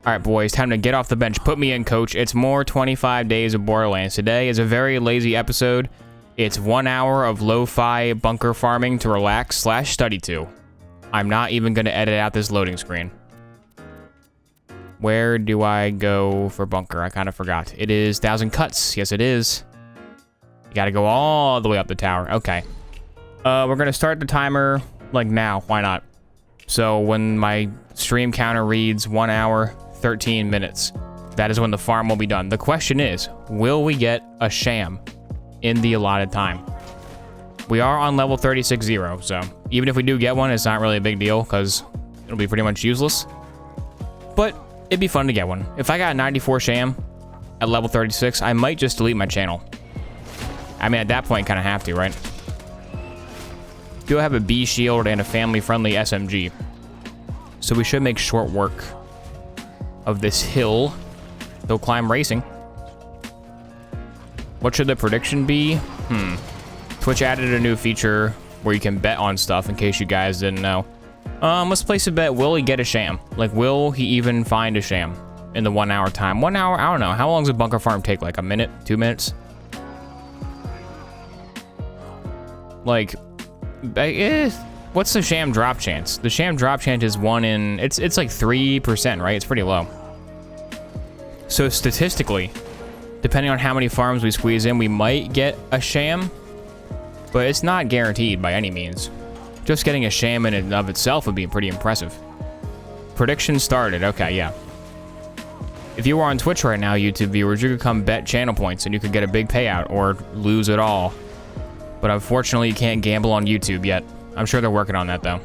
All right, boys, time to get off the bench. Put me in, coach. It's more 25 days of Borderlands. Today is a very lazy episode. It's 1 hour of lo-fi bunker farming to relax / study to. I'm not even going to edit out this loading screen. Where do I go for bunker? I kind of forgot. It is 1,000 cuts. Yes, it is. You got to go all the way up the tower. Okay. We're going to start the timer like now. Why not? So when my stream counter reads 1 hour, 13 minutes, that is when the farm will be done. The question is, will we get a sham in the allotted time? We are on level 36-0, so even if we do get one, it's not really a big deal because it'll be pretty much useless. But it'd be fun to get one. If I got a 94 sham at level 36, I might just delete my channel. I mean, at that point, kind of have to, right? Do have a B shield and a family-friendly SMG. So we should make short work of this hill. They'll climb racing. What should the prediction be? Twitch added a new feature where you can bet on stuff, in case you guys didn't know. Let's place a bet. Will he get a sham? Like, will he even find a sham in the 1 hour time? 1 hour? I don't know. How long does a bunker farm take? Like a minute? 2 minutes? Like, what's the sham drop chance? The sham drop chance is 1 in... It's like 3%, right? It's pretty low. So statistically, depending on how many farms we squeeze in, we might get a sham, but it's not guaranteed by any means. Just getting a sham in and of itself would be pretty impressive. Prediction started. Okay, yeah. If you were on Twitch right now, YouTube viewers, you could come bet channel points and you could get a big payout or lose it all. But unfortunately, you can't gamble on YouTube yet. I'm sure they're working on that, though.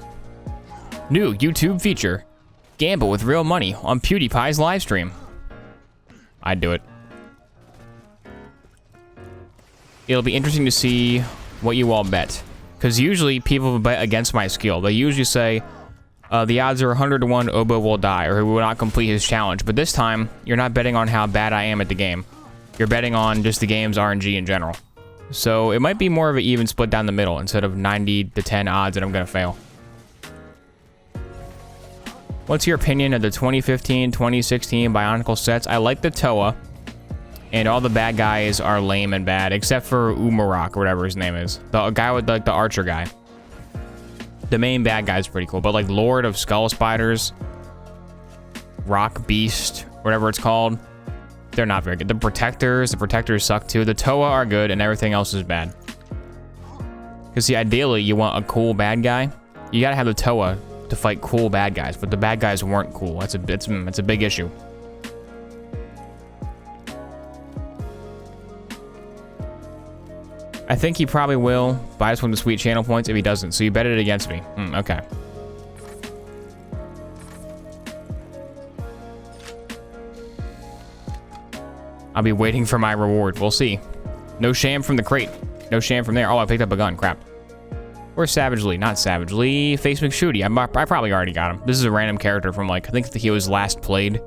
New YouTube feature. Gamble with real money on PewDiePie's live stream. I'd do it. It'll be interesting to see what you all bet. Because usually people bet against my skill. They usually say, the odds are 100 to 1 Obo will die, or he will not complete his challenge. But this time, you're not betting on how bad I am at the game. You're betting on just the game's RNG in general. So it might be more of an even split down the middle instead of 90 to 10 odds that I'm going to fail. What's your opinion of the 2015-2016 Bionicle sets? I like the Toa, and all the bad guys are lame and bad, except for Umarok, or whatever his name is. The guy with like the archer guy. The main bad guy's pretty cool, but like Lord of Skull Spiders, Rock Beast, whatever it's called, they're not very good. The protectors suck too. The Toa are good, and everything else is bad. Because see, ideally, you want a cool bad guy. You gotta have the Toa to fight cool bad guys, but the bad guys weren't cool. It's a big issue. I think he probably will, but I just want the sweet channel points if he doesn't. So you bet it against me. Okay. I'll be waiting for my reward. We'll see. No sham from the crate. No sham from there. Oh, I picked up a gun. Crap. Where's Savage Lee? Not Savage Lee. Face McShooty. I probably already got him. This is a random character from like, I think he was last played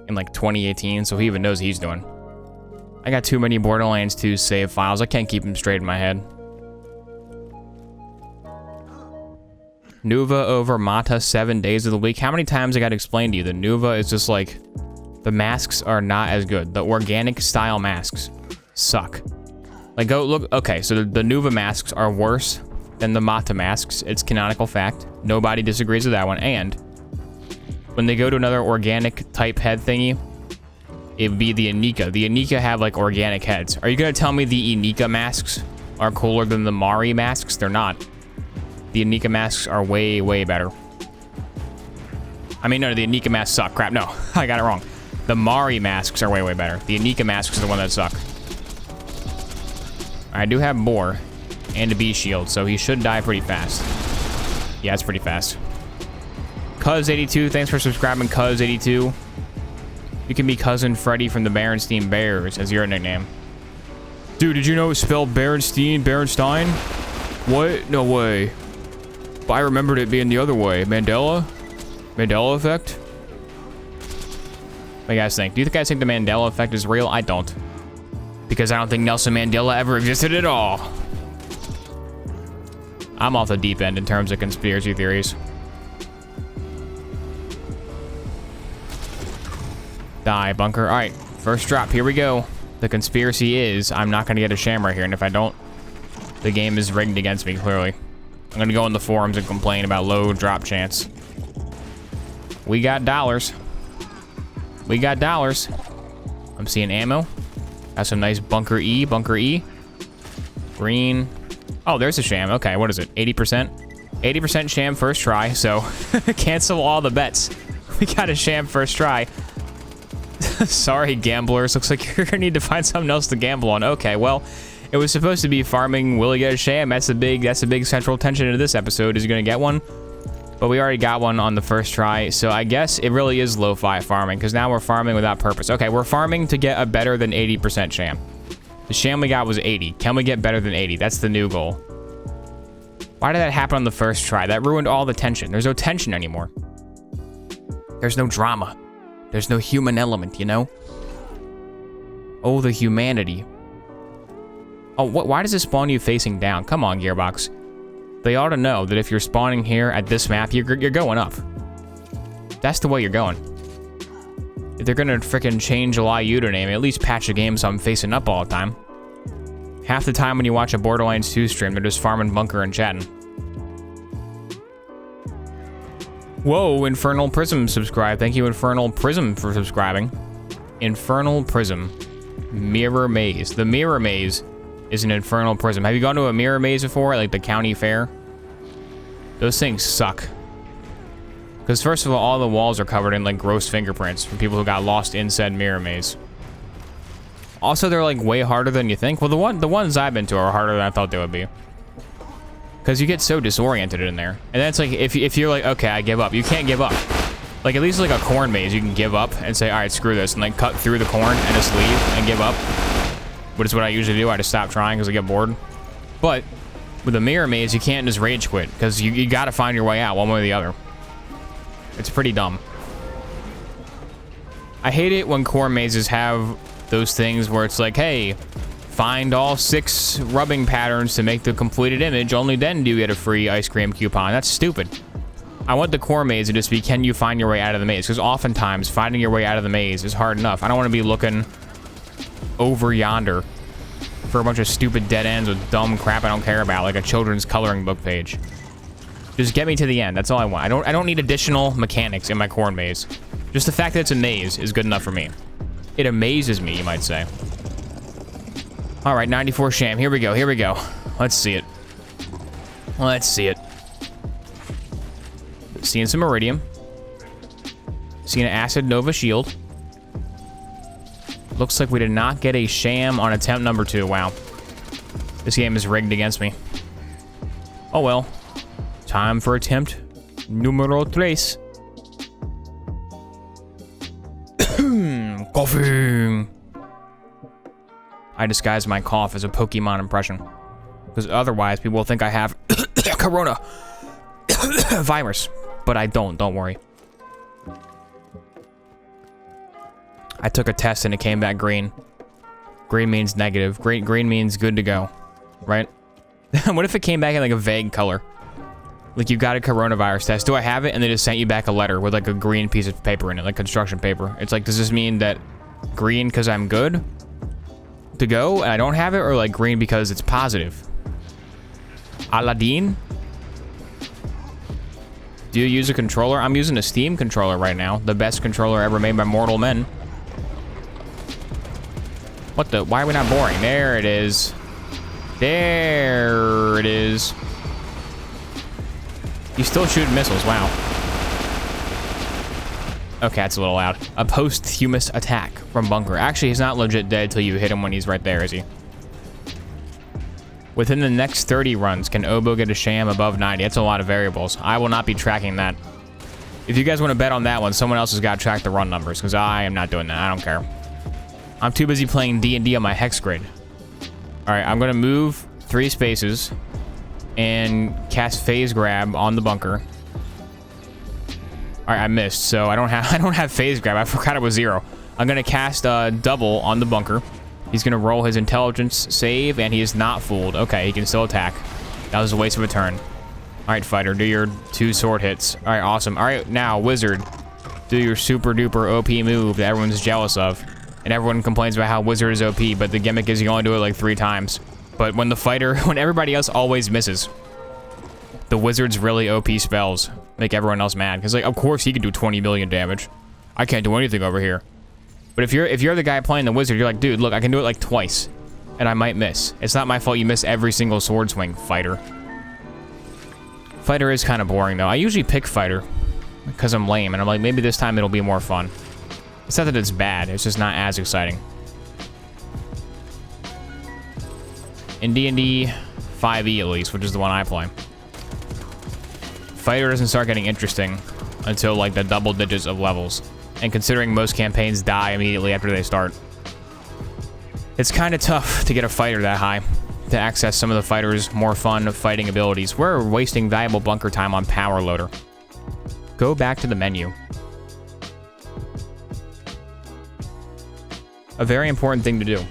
in like 2018, so he even knows what he's doing. I got too many Borderlands 2 save files. I can't keep them straight in my head. Nuva over Mata 7 days of the week. How many times I gotta explain to you? The Nuva is just like, the masks are not as good. The organic style masks suck. Like, go look. Okay, so the Nuva masks are worse than the Mata masks. It's canonical fact. Nobody disagrees with that one. And when they go to another organic type head thingy, it'd be the Inika. The Inika have like organic heads. Are you gonna tell me the Inika masks are cooler than the Mari masks? They're not. The Inika masks are way, way better. I mean, no, the Inika masks suck. Crap, no, I got it wrong. The Mari masks are way, way better. The Inika masks are the one that suck. I do have Boar and a B shield, so he should die pretty fast. Yeah, it's pretty fast. Cuz82, thanks for subscribing, Cuz82. You can be Cousin Freddy from the Berenstein Bears as your nickname. Dude, did you know it's spelled Berenstein? What? No way. But I remembered it being the other way. Mandela? Mandela effect? What do you guys think? Do you guys think the Mandela effect is real? I don't. Because I don't think Nelson Mandela ever existed at all. I'm off the deep end in terms of conspiracy theories. Die, bunker. All right, first drop. Here we go. The conspiracy is I'm not going to get a sham right here, and if I don't, the game is rigged against me, clearly. I'm going to go in the forums and complain about low drop chance. We got dollars. We got dollars. I'm seeing ammo. Got some nice bunker E, bunker E. Green. Oh, there's a sham. Okay, what is it? 80%? 80% sham first try, so cancel all the bets. We got a sham first try. Sorry, gamblers. Looks like you're gonna need to find something else to gamble on. Okay, well, it was supposed to be farming. Will he get a sham? That's the big central tension of this episode. Is he gonna get one? But we already got one on the first try, so I guess it really is lo-fi farming, because now we're farming without purpose. Okay, we're farming to get a better than 80% sham. The sham we got was 80. Can we get better than 80? That's the new goal. Why did that happen on the first try? That ruined all the tension. There's no tension anymore. There's no drama. There's no human element, you know? Oh, the humanity. Oh, why does it spawn you facing down? Come on, Gearbox. They ought to know that if you're spawning here at this map, you're going up. That's the way you're going. If they're gonna frickin' change a lot of username, at least patch the game so I'm facing up all the time. Half the time when you watch a Borderlands 2 stream, they're just farming bunker and chatting. Whoa, Infernal Prism subscribed. Thank you, Infernal Prism, for subscribing. Infernal Prism. Mirror Maze. The Mirror Maze is an Infernal Prism. Have you gone to a Mirror Maze before, like the county fair? Those things suck. Because first of all the walls are covered in like gross fingerprints from people who got lost in said Mirror Maze. Also, they're like way harder than you think. Well, the ones I've been to are harder than I thought they would be. Because you get so disoriented in there. And that's like, if you're like, okay, I give up. You can't give up. Like, at least like a corn maze, you can give up and say, all right, screw this. And like cut through the corn and just leave and give up. Which is what I usually do. I just stop trying because I get bored. But with a mirror maze, you can't just rage quit. Because you got to find your way out one way or the other. It's pretty dumb. I hate it when core mazes have those things where it's like, hey, find all 6 rubbing patterns to make the completed image. Only then do you get a free ice cream coupon. That's stupid. I want the core maze to just be, can you find your way out of the maze? Because oftentimes, finding your way out of the maze is hard enough. I don't want to be looking over yonder for a bunch of stupid dead ends with dumb crap I don't care about, like a children's coloring book page. Just get me to the end. That's all I want. I don't need additional mechanics in my corn maze. Just the fact that it's a maze is good enough for me. It amazes me, you might say. All right, 94 sham. Here we go. Here we go. Let's see it. Let's see it. Seeing some iridium. Seeing an acid nova shield. Looks like we did not get a sham on attempt number 2. Wow. This game is rigged against me. Oh well. Time for attempt numero 3. Coughing. I disguise my cough as a Pokemon impression. Because otherwise, people will think I have corona virus. But I don't worry. I took a test and it came back green. Green means negative. Green means good to go. Right? What if it came back in like a vague color? Like you got a coronavirus test. Do I have it? And they just sent you back a letter with like a green piece of paper in it, like construction paper. It's like, does this mean that green because I'm good to go and I don't have it, or like green because it's positive? Aladdin? Do you use a controller? I'm using a Steam controller right now. The best controller ever made by mortal men. What the? Why are we not boring? There it is. There it is. You still shoot missiles, wow. Okay, that's a little loud. A posthumous attack from bunker. Actually, he's not legit dead till you hit him when he's right there, is he? Within the next 30 runs, can Obo get a sham above 90? That's a lot of variables. I will not be tracking that. If you guys want to bet on that one, someone else has got to track the run numbers, because I am not doing that. I don't care. I'm too busy playing D&D on my hex grid. All right, I'm going to move 3 spaces and cast phase grab on the bunker. All right, I missed, so I don't have phase grab. I forgot it was 0. I'm gonna cast double on the bunker. He's gonna roll his intelligence save, and he is not fooled. Okay, he can still attack. That was a waste of a turn. All right, fighter, do your 2 sword hits. All right, awesome. All right, now wizard, do your super duper OP move that everyone's jealous of. And everyone complains about how Wizard is OP, but the gimmick is you only do it like 3 times. But when the fighter, when everybody else always misses, the Wizard's really OP spells make everyone else mad. Because like, of course he can do 20 million damage. I can't do anything over here. But if you're the guy playing the Wizard, you're like, dude, look, I can do it like twice. And I might miss. It's not my fault you miss every single sword swing, fighter. Fighter is kind of boring though. I usually pick fighter because I'm lame. And I'm like, maybe this time it'll be more fun. It's not that it's bad, it's just not as exciting. In D&D 5e at least, which is the one I play, fighter doesn't start getting interesting until like the double digits of levels. And considering most campaigns die immediately after they start, it's kind of tough to get a fighter that high to access some of the fighter's more fun fighting abilities. We're wasting valuable bunker time on power loader. Go back to the menu. A very important thing to do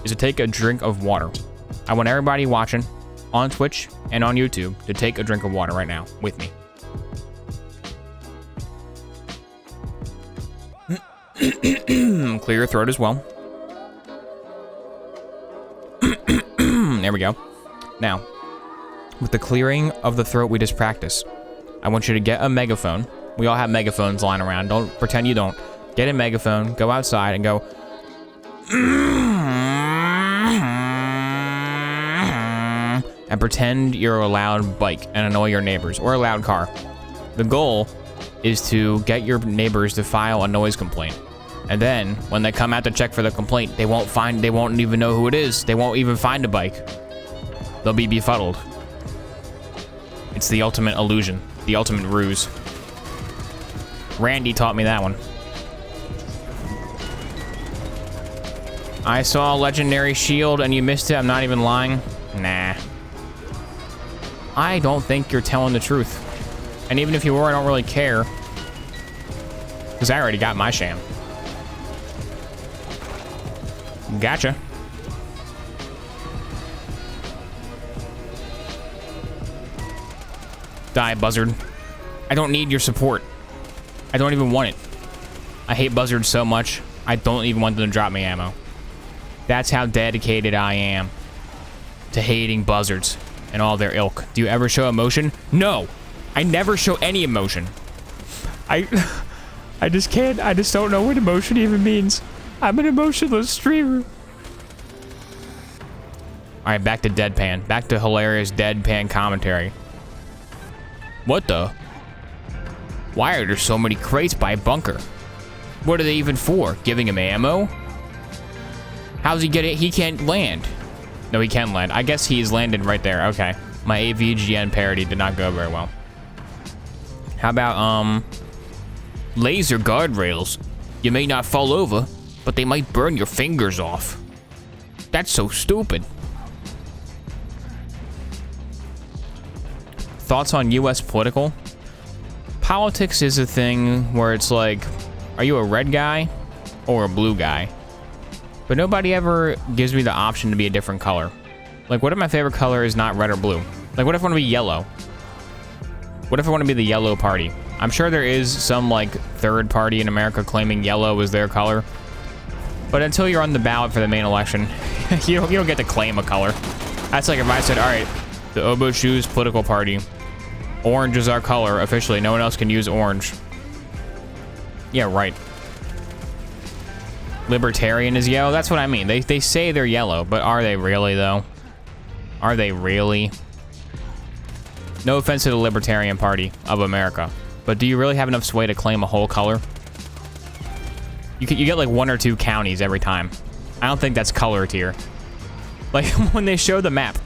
is to take a drink of water. I want everybody watching on Twitch and on YouTube to take a drink of water right now with me. Clear your throat as well. There we go. Now, with the clearing of the throat we just practiced, I want you to get a megaphone. We all have megaphones lying around. Don't pretend you don't. Get a megaphone, go outside and go, and pretend you're a loud bike and annoy your neighbors, or a loud car. The goal is to get your neighbors to file a noise complaint. And then when they come out to check for the complaint, they won't even know who it is. They won't even find a bike. They'll be befuddled. It's the ultimate illusion, the ultimate ruse. Randy taught me that one. I saw a legendary shield and you missed it. I'm not even lying. Nah. I don't think you're telling the truth. And even if you were, I don't really care. Because I already got my sham. Gotcha. Die, Buzzard. I don't need your support. I don't even want it. I hate buzzards so much, I don't even want them to drop me ammo. That's how dedicated I am to hating buzzards and all their ilk. Do you ever show emotion? No, I never show any emotion. I just can't. I just don't know what emotion even means. I'm an emotionless streamer. All right, back to deadpan. Back to hilarious deadpan commentary. What the? Why are there so many crates by bunker? What are they even for? Giving him ammo? How's he get it? He can't land. No, he can land. I guess he's landed right there. Okay. My AVGN parody did not go very well. How about, laser guardrails? You may not fall over, but they might burn your fingers off. That's so stupid. Thoughts on US political? Politics is a thing where it's like, are you a red guy or a blue guy? But nobody ever gives me the option to be a different color. Like, what if my favorite color is not red or blue? Like, what if I want to be yellow? What if I want to be the yellow party? I'm sure there is some, like, third party in America claiming yellow is their color. But until you're on the ballot for the main election, you don't get to claim a color. That's like if I said, all right, the Oboe Shoes political party, orange is our color officially. No one else can use orange. Yeah, right. Libertarian is yellow. That's what I mean. They say they're yellow, but are they really though? Are they really? No offense to the Libertarian Party of America, but do you really have enough sway to claim a whole color? You get like 1 or 2 counties every time. I don't think that's color tier. Like when they show the map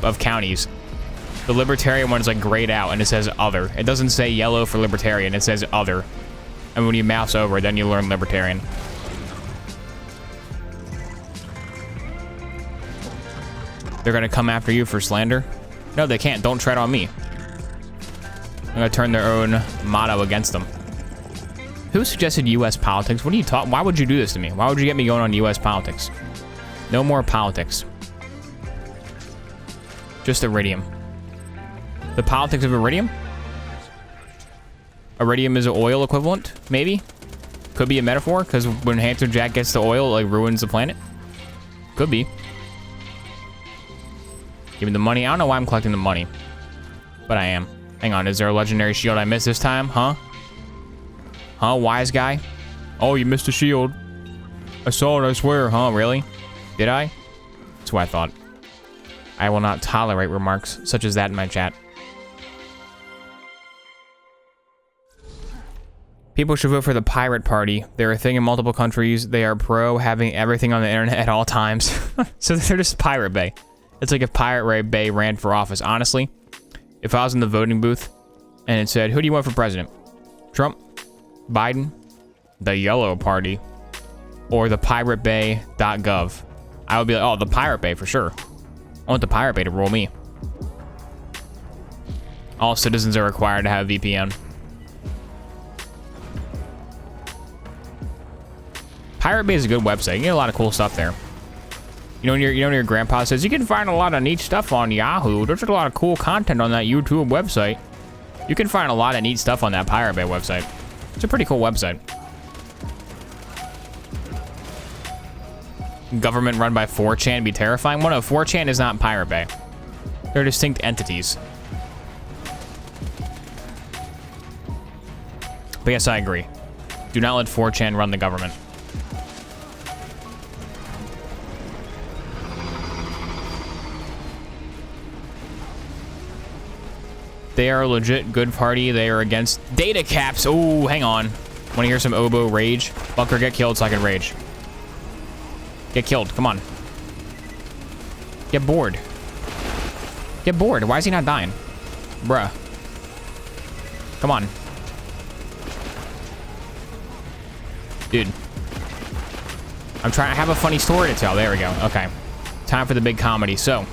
of counties, the Libertarian one is like grayed out and it says other. It doesn't say yellow for Libertarian, it says other. And when you mouse over, then you learn Libertarian. They're gonna come after you for slander? No, they can't. Don't tread on me. I'm gonna turn their own motto against them. Who suggested US politics? What are you talking? Why would you do this to me? Why would you get me going on US politics? No more politics. Just Iridium. The politics of Iridium? Iridium is an oil equivalent, maybe? Could be a metaphor, because when Hamster Jack gets the oil, it like ruins the planet. Could be. Give me the money. I don't know why I'm collecting the money, but I am. Hang on, is there a legendary shield I missed this time? Huh? Huh, wise guy? Oh, you missed a shield. I saw it, I swear. Huh, really? Did I? That's what I thought. I will not tolerate remarks such as that in my chat. People should vote for the Pirate Party. They're a thing in multiple countries. They are pro having everything on the internet at all times. So they're just Pirate Bay. It's like if Pirate Bay ran for office. Honestly, if I was in the voting booth and it said, who do you want for president? Trump? Biden? The Yellow Party? Or the piratebay.gov? I would be like, oh, the Pirate Bay for sure. I want the Pirate Bay to rule me. All citizens are required to have a VPN. Pirate Bay is a good website. You get a lot of cool stuff there. You know when your grandpa says you can find a lot of neat stuff on Yahoo. There's a lot of cool content on that YouTube website. You can find a lot of neat stuff on that Pirate Bay website. It's a pretty cool website. Government run by 4chan be terrifying. Well, no, 4chan is not Pirate Bay. They're distinct entities. But yes, I agree. Do not let 4chan run the government. They are a legit good party. They are against data caps. Oh, hang on. Want to hear some oboe rage? Bunker, get killed so I can rage. Get killed. Come on. Get bored. Get bored. Why is he not dying? Bruh. Come on. Dude. I'm trying to have a funny story to tell. There we go. Okay. Time for the big comedy. So,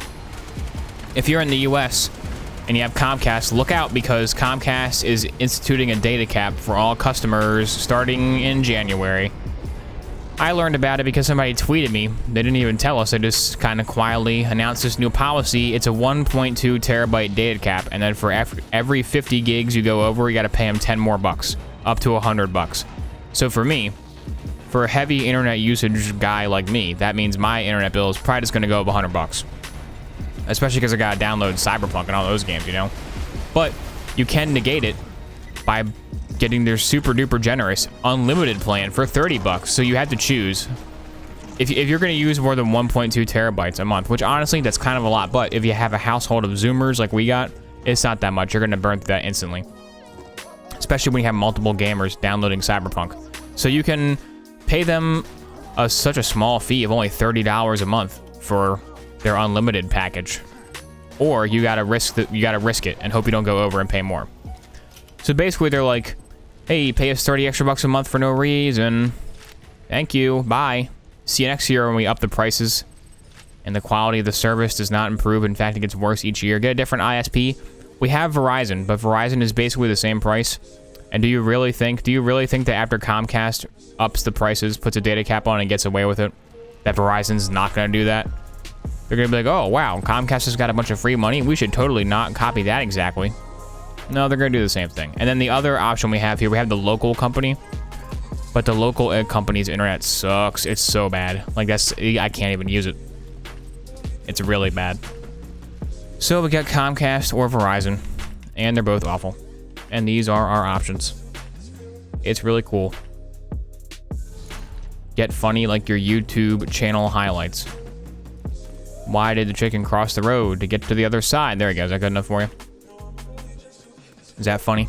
if you're in the US and you have Comcast, look out because Comcast is instituting a data cap for all customers starting in January. I learned about it because somebody tweeted me. They didn't even tell us. They just kind of quietly announced this new policy. It's a 1.2 terabyte data cap, and then for every 50 gigs you go over, you got to pay them 10 more bucks, up to $100. So for me, for a heavy internet usage guy like me, that means my internet bill is probably just going to go up $100. Especially because I got to download Cyberpunk and all those games, you know? But you can negate it by getting their super duper generous unlimited plan for $30. So you have to choose. If you're going to use more than 1.2 terabytes a month, which honestly, that's kind of a lot. But if you have a household of Zoomers like we got, it's not that much. You're going to burn through that instantly. Especially when you have multiple gamers downloading Cyberpunk. So you can pay them such a small fee of only $30 a month for their unlimited package. Or you got to risk it and hope you don't go over and pay more. So basically they're like, hey, pay us 30 extra bucks a month for no reason. Thank you. Bye. See you next year when we up the prices and the quality of the service does not improve. In fact, it gets worse each year. Get a different ISP. We have Verizon, but Verizon is basically the same price. And do you really think that after Comcast ups the prices, puts a data cap on and gets away with it, that Verizon's not going to do that? They're going to be like, oh, wow, Comcast has got a bunch of free money. We should totally not copy that exactly. No, they're going to do the same thing. And then the other option we have here, we have the local company. But the local company's internet sucks. It's so bad. Like, I can't even use it. It's really bad. So we got Comcast or Verizon. And they're both awful. And these are our options. It's really cool. Get funny like your YouTube channel highlights. Why did the chicken cross the road to get to the other side? There he goes. Is that good enough for you? Is that funny?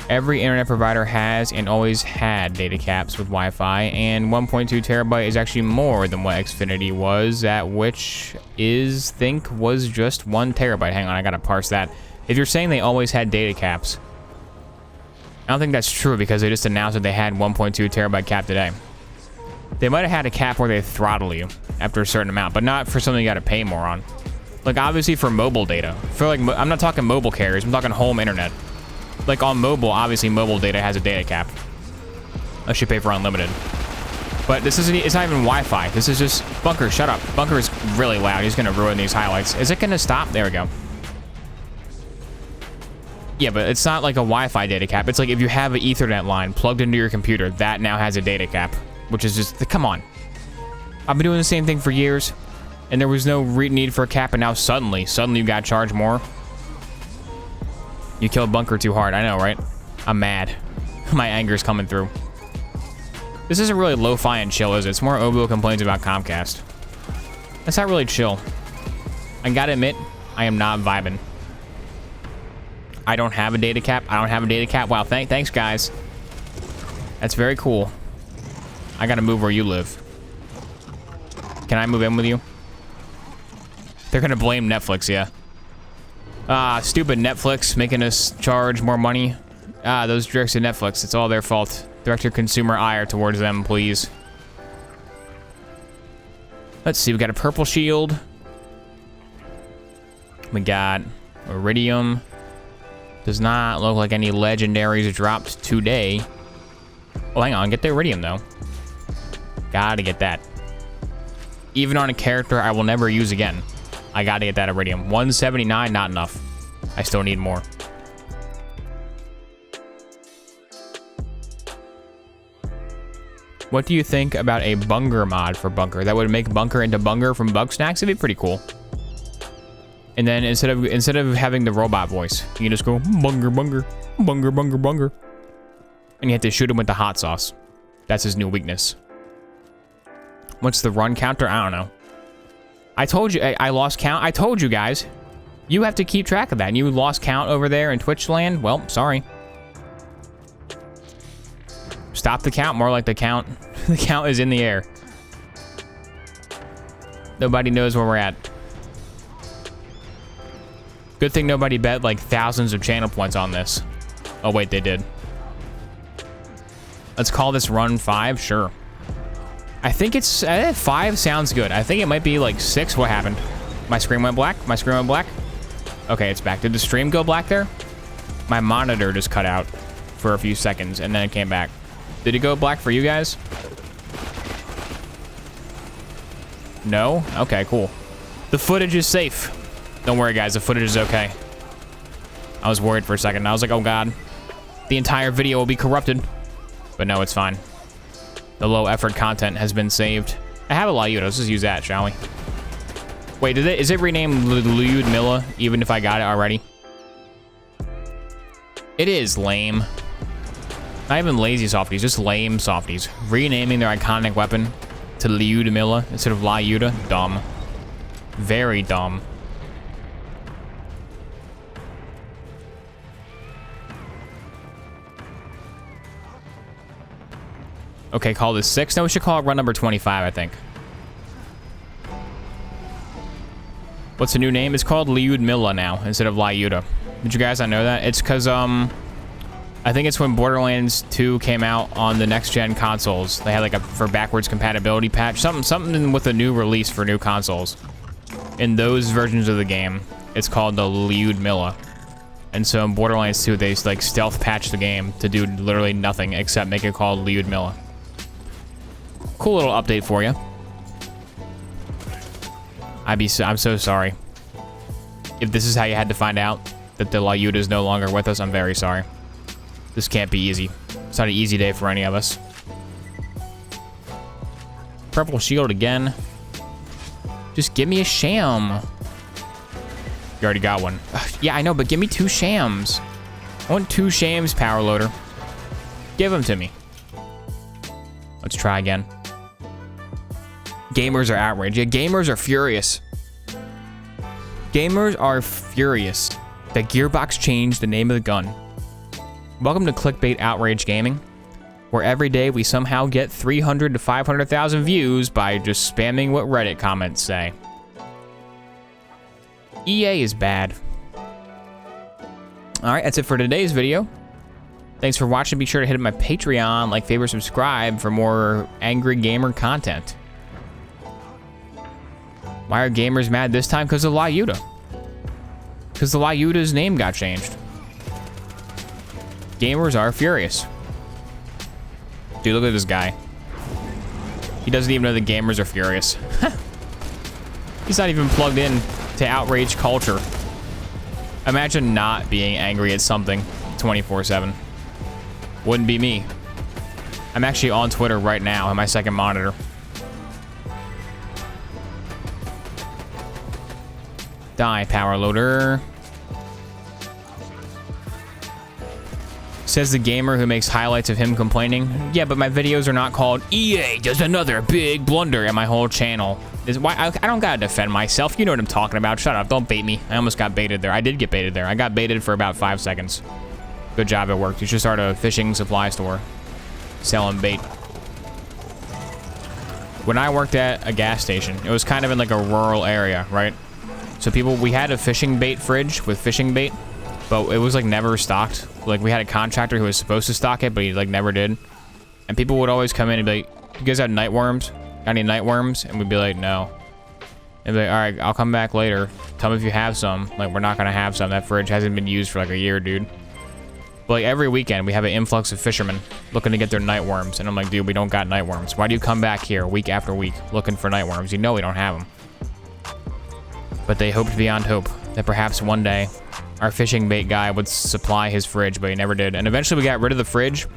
Every internet provider has and always had data caps with Wi-Fi, and 1.2 terabyte is actually more than what Xfinity was, at which was just 1 terabyte. Hang on, I gotta parse that. If you're saying they always had data caps, I don't think that's true because they just announced that they had 1.2 terabyte cap today. They might have had a cap where they throttle you after a certain amount, but not for something you gotta pay more on. Like obviously for mobile data. For like, I'm not talking mobile carriers, I'm talking home internet. Like on mobile, obviously mobile data has a data cap. Unless you pay for unlimited. But this isn't, it's not even Wi-Fi. This is just, Bunker, shut up. Bunker is really loud. He's gonna ruin these highlights. Is it gonna stop? There we go. Yeah, but it's not like a Wi-Fi data cap. It's like if you have an Ethernet line plugged into your computer, that now has a data cap, which is just, come on. I've been doing the same thing for years, and there was no need for a cap, and now suddenly you got charged more. You killed Bunker too hard, I know, right? I'm mad. My anger's coming through. This isn't really lo-fi and chill, is it? It's more Obo complains about Comcast. That's not really chill. I gotta admit, I am not vibing. I don't have a data cap. I don't have a data cap. Wow, thanks, guys. That's very cool. I gotta move where you live. Can I move in with you? They're gonna blame Netflix, yeah. Ah, stupid Netflix making us charge more money. Ah, those jerks at Netflix. It's all their fault. Direct your consumer ire towards them, please. Let's see, we got a purple shield. We got Iridium. Does not look like any legendaries dropped today. Oh, hang on, get the Iridium though. Gotta get that. Even on a character I will never use again. I gotta get that Iridium. 179, not enough. I still need more. What do you think about a Bunger mod for Bunker? That would make Bunker into Bunger from Bugsnax. It'd be pretty cool. And then instead of having the robot voice, you can just go Bunger, Bunger, Bunger, Bunger, Bunger. And you have to shoot him with the hot sauce. That's his new weakness. What's the run counter? I don't know. I told you, I lost count. I told you guys. You have to keep track of that. And you lost count over there in Twitch land? Well, sorry. Stop the count, more like the count. The count is in the air. Nobody knows where we're at. Good thing nobody bet like thousands of channel points on this. Oh wait, they did. Let's call this run 5, sure. I think it's, 5 sounds good. I think it might be like 6, what happened? My screen went black, my screen went black. Okay, it's back. Did the stream go black there? My monitor just cut out for a few seconds and then it came back. Did it go black for you guys? No? Okay, cool. The footage is safe. Don't worry, guys. The footage is okay. I was worried for a second. I was like, oh, God. The entire video will be corrupted. But no, it's fine. The low-effort content has been saved. I have a Lyuda. Let's just use that, shall we? Wait, is it renamed Lyudmilla, even if I got it already? It is lame. Not even lazy softies, just lame softies. Renaming their iconic weapon to Lyudmilla instead of Lyuda. Dumb. Very dumb. Okay, call this 6. No, we should call it run number 25, I think. What's the new name? It's called Lyudmilla now instead of Lyuda. Did you guys not know that? It's because, I think it's when Borderlands 2 came out on the next-gen consoles. They had like a for backwards compatibility patch, something with a new release for new consoles. In those versions of the game, it's called the Lyudmilla. And so in Borderlands 2, they like stealth patched the game to do literally nothing except make it called Lyudmilla. Cool little update for you. I'm so sorry. If this is how you had to find out that the Lyuda is no longer with us, I'm very sorry. This can't be easy. It's not an easy day for any of us. Purple shield again. Just give me a sham. You already got one. Ugh, yeah, I know, but give me 2 shams. I want 2 shams, power loader. Give them to me. Let's try again. Gamers are outraged. Yeah, gamers are furious. Gamers are furious that Gearbox changed the name of the gun. Welcome to Clickbait Outrage Gaming, where every day we somehow get 300 to 500,000 views by just spamming what Reddit comments say. EA is bad. Alright, that's it for today's video. Thanks for watching. Be sure to hit my Patreon, like, favorite, subscribe for more angry gamer content. Why are gamers mad this time? Because of Lyuda. Because the Lyuda's name got changed. Gamers are furious. Dude, look at this guy. He doesn't even know the gamers are furious. He's not even plugged in to outrage culture. Imagine not being angry at something 24/7. Wouldn't be me. I'm actually on Twitter right now on my second monitor. Die, power loader. Says the gamer who makes highlights of him complaining. Yeah, but my videos are not called EA does another big blunder, and my whole channel is why I don't gotta defend myself. You know what I'm talking about. Shut up, don't bait me. I almost got baited there. I did get baited there. I got baited for about 5 seconds. Good job, it worked. You should start a fishing supply store selling bait. When I worked at a gas station, it was kind of in like a rural area, right? So we had a fishing bait fridge with fishing bait, but it was like never stocked. Like we had a contractor who was supposed to stock it, but he like never did. And people would always come in and be like, "You guys have night worms? Got any night worms?" And we'd be like, "No." And be like, "All right, I'll come back later. Tell me if you have some." Like, we're not gonna have some. That fridge hasn't been used for like a year, dude. But like every weekend, we have an influx of fishermen looking to get their night worms. And I'm like, dude, we don't got night worms. Why do you come back here week after week looking for night worms? You know we don't have them. But they hoped beyond hope that perhaps one day our fishing bait guy would supply his fridge, but he never did. And eventually we got rid of the fridge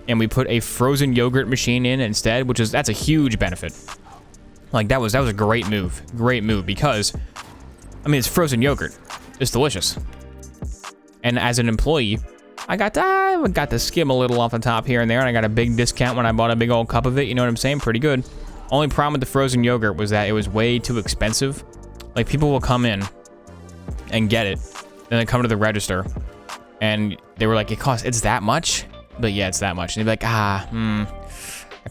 and we put a frozen yogurt machine in instead, that's a huge benefit. Like that was a great move because, I mean, it's frozen yogurt. It's delicious. And as an employee, I got to skim a little off the top here and there, and I got a big discount when I bought a big old cup of it. You know what I'm saying? Pretty good. Only problem with the frozen yogurt was that it was way too expensive. Like, people will come in and get it, then they come to the register, and they were like, it's that much? But yeah, it's that much. And they'd be like, I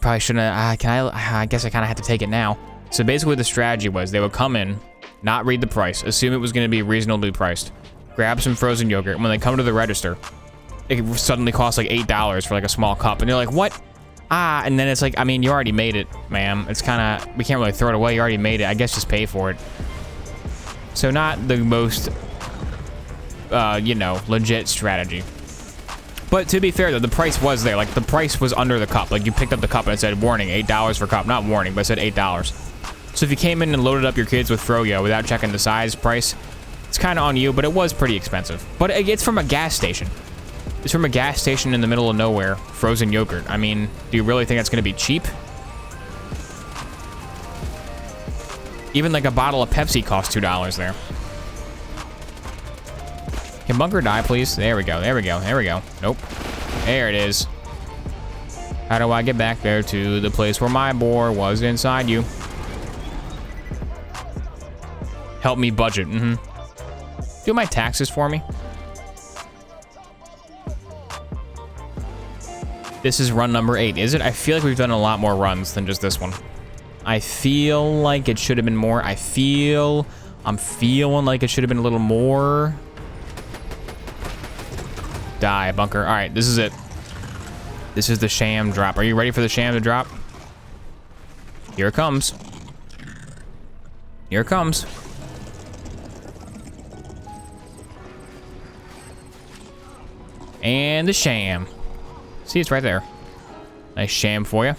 probably shouldn't have, I guess I kind of have to take it now. So basically the strategy was they would come in, not read the price, assume it was going to be reasonably priced, grab some frozen yogurt, and when they come to the register, it suddenly costs like $8 for like a small cup, and you're like, what? And then it's like, I mean, you already made it, ma'am. It's kind of, we can't really throw it away. You already made it. I guess just pay for it. So not the most, you know, legit strategy. But to be fair though, the price was there. Like, the price was under the cup. Like, you picked up the cup and it said, warning, $8 for cup. Not warning, but it said $8. So if you came in and loaded up your kids with Froyo without checking the size price, it's kind of on you, but it was pretty expensive. But it's from a gas station. It's from a gas station in the middle of nowhere, frozen yogurt. I mean, do you really think that's gonna be cheap? Even like a bottle of Pepsi costs $2 there. Can Bunker die, please? There we go, there we go, there we go. Nope. There it is. How do I get back there to the place where my boar was inside you? Help me budget, Do my taxes for me. This is run number 8, is it? I feel like we've done a lot more runs than just this one. I feel like it should have been more. I'm feeling like it should have been a little more. Die, Bunker. All right, this is it. This is the sham drop. Are you ready for the sham to drop? Here it comes. Here it comes. And the sham. See, it's right there. Nice sham for you.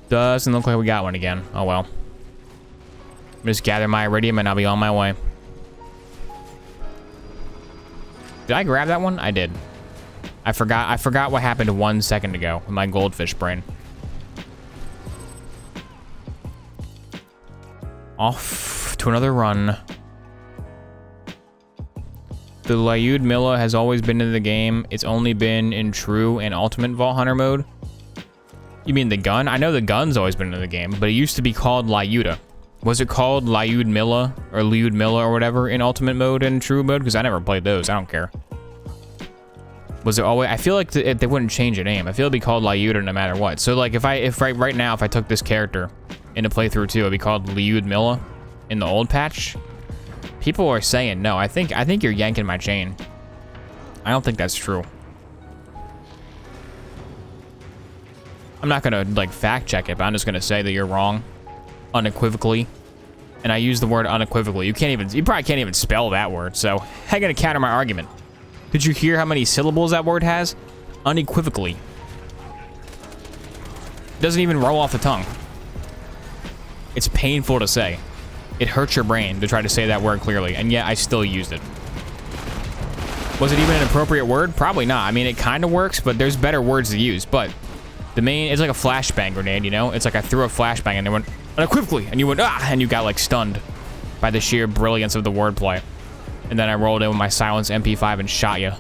Doesn't look like we got one again. Oh well. Just gather my iridium and I'll be on my way. Did I grab that one? I did. I forgot what happened 1 second ago with my goldfish brain. Off to another run. The Lyud Milla has always been in the game. It's only been in true and ultimate Vault Hunter mode. You mean the gun? I know the gun's always been in the game, but it used to be called Lyuda. Was it called Lyud Milla or whatever in ultimate mode and true mode? Because I never played those. I don't care. Was it always? I feel like they wouldn't change the name. I feel it'd be called Lyuda no matter what. So like if right now if I took this character into playthrough 2, it'd be called Lyud Milla in the old patch. People are saying no. I think you're yanking my chain. I don't think that's true. I'm not gonna like fact check it, but I'm just gonna say that you're wrong, unequivocally. And I use the word unequivocally. You probably can't even spell that word. So how you gonna counter my argument? Did you hear how many syllables that word has? Unequivocally. It doesn't even roll off the tongue. It's painful to say. It hurts your brain to try to say that word clearly, and yet I still used it. Was it even an appropriate word? Probably not. I mean, it kind of works, but there's better words to use. But the main, it's like a flashbang grenade, you know? It's like I threw a flashbang and they went unequivocally, and you went, ah, and you got like stunned by the sheer brilliance of the wordplay. And then I rolled in with my silenced MP5 and shot you.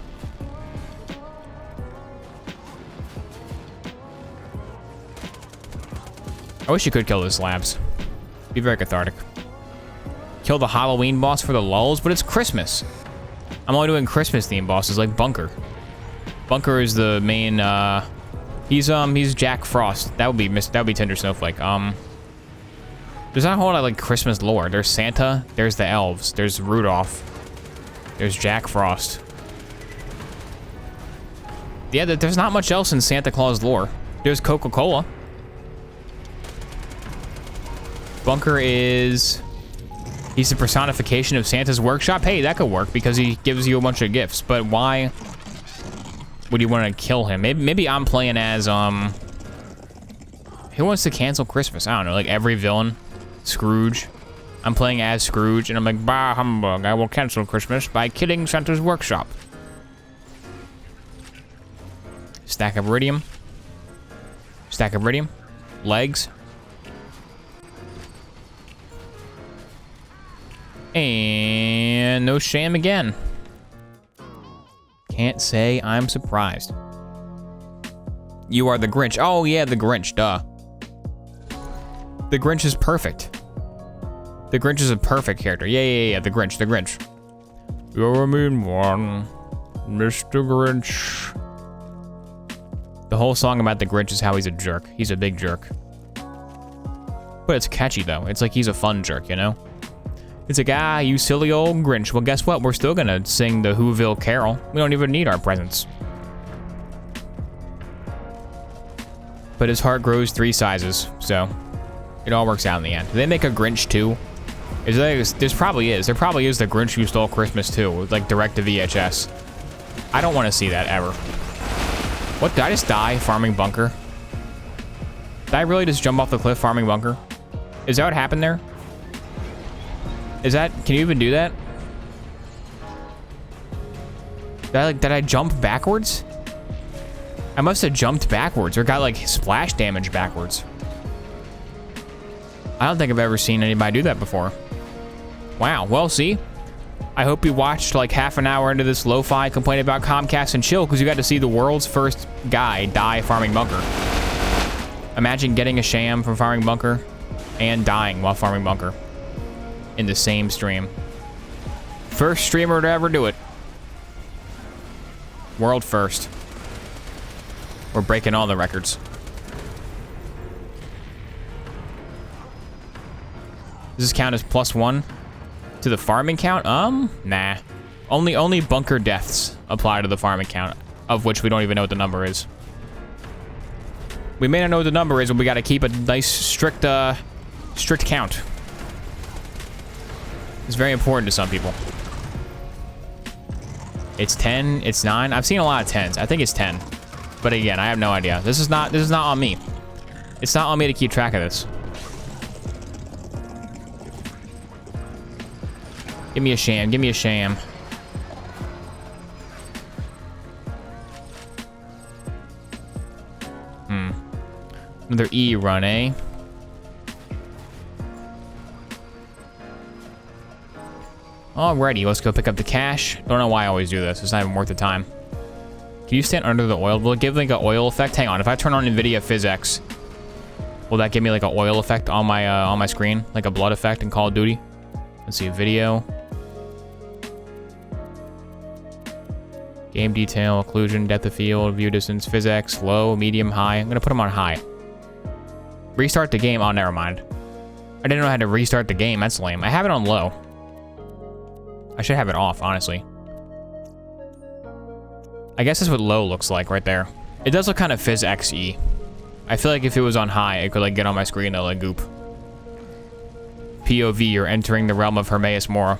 I wish you could kill the slabs. Be very cathartic. Kill the Halloween boss for the lulz, but it's Christmas. I'm only doing Christmas themed bosses like Bunker. Bunker is the main. He's Jack Frost. That would be Tinder Snowflake. There's not a whole lot of like Christmas lore. There's Santa. There's the elves. There's Rudolph. There's Jack Frost. Yeah, there's not much else in Santa Claus lore. There's Coca-Cola. Bunker is... He's the personification of Santa's workshop. Hey, that could work because he gives you a bunch of gifts. But why would you want to kill him? Maybe I'm playing as, who wants to cancel Christmas? I don't know, like every villain. Scrooge. I'm playing as Scrooge, and I'm like, bah, humbug. I will cancel Christmas by killing Santa's workshop. Stack of iridium. Stack of iridium. Legs. And no sham again. Can't say I'm surprised. You are the Grinch. Oh yeah, the Grinch, duh. The Grinch is perfect. The Grinch is a perfect character. Yeah, the Grinch, the Grinch. You're a mean one, Mr. Grinch. The whole song about the Grinch is how he's a jerk. He's a big jerk. But it's catchy though. It's like he's a fun jerk, you know? It's like, ah, you silly old Grinch. Well, guess what? We're still gonna sing the Whoville Carol. We don't even need our presents. But his heart grows 3 sizes, so it all works out in the end. Do they make a Grinch 2? There probably is. There probably is the Grinch Who Stole Christmas 2, with like direct to VHS. I don't want to see that ever. What, did I just die farming Bunker? Did I really just jump off the cliff farming Bunker? Is that what happened there? Is that, can you even do that? Did I jump backwards? I must have jumped backwards or got like splash damage backwards. I don't think I've ever seen anybody do that before. Wow, well, see? I hope you watched like half an hour into this Lofi complaining about Comcast and chill because you got to see the world's first guy die farming Bunker. Imagine getting a sham from farming Bunker and dying while farming Bunker in the same stream. First streamer to ever do it. World first. We're breaking all the records. Does this count as +1 to the farming count? Nah. Only Bunker deaths apply to the farming count, of which we don't even know what the number is. We may not know what the number is, but we gotta keep a nice strict count. It's very important to some people. It's 10, it's 9. I've seen a lot of 10s. I think it's 10. But again, I have no idea. This is not on me. It's not on me to keep track of this. Give me a sham, give me a sham. Another E run, eh? Alrighty, let's go pick up the cash. Don't know why I always do this. It's not even worth the time. Can you stand under the oil? Will it give like an oil effect? Hang on, if I turn on NVIDIA PhysX, will that give me like an oil effect on my screen? Like a blood effect in Call of Duty? Let's see, video. Game detail, occlusion, depth of field, view distance, PhysX, low, medium, high. I'm gonna put them on high. Restart the game. Oh, never mind. I didn't know how to restart the game. That's lame. I have it on low. I should have it off, honestly. I guess that's what low looks like right there. It does look kind of PhysX-y. I feel like if it was on high, it could like get on my screen and like goop. POV, you're entering the realm of Hermaeus Mora.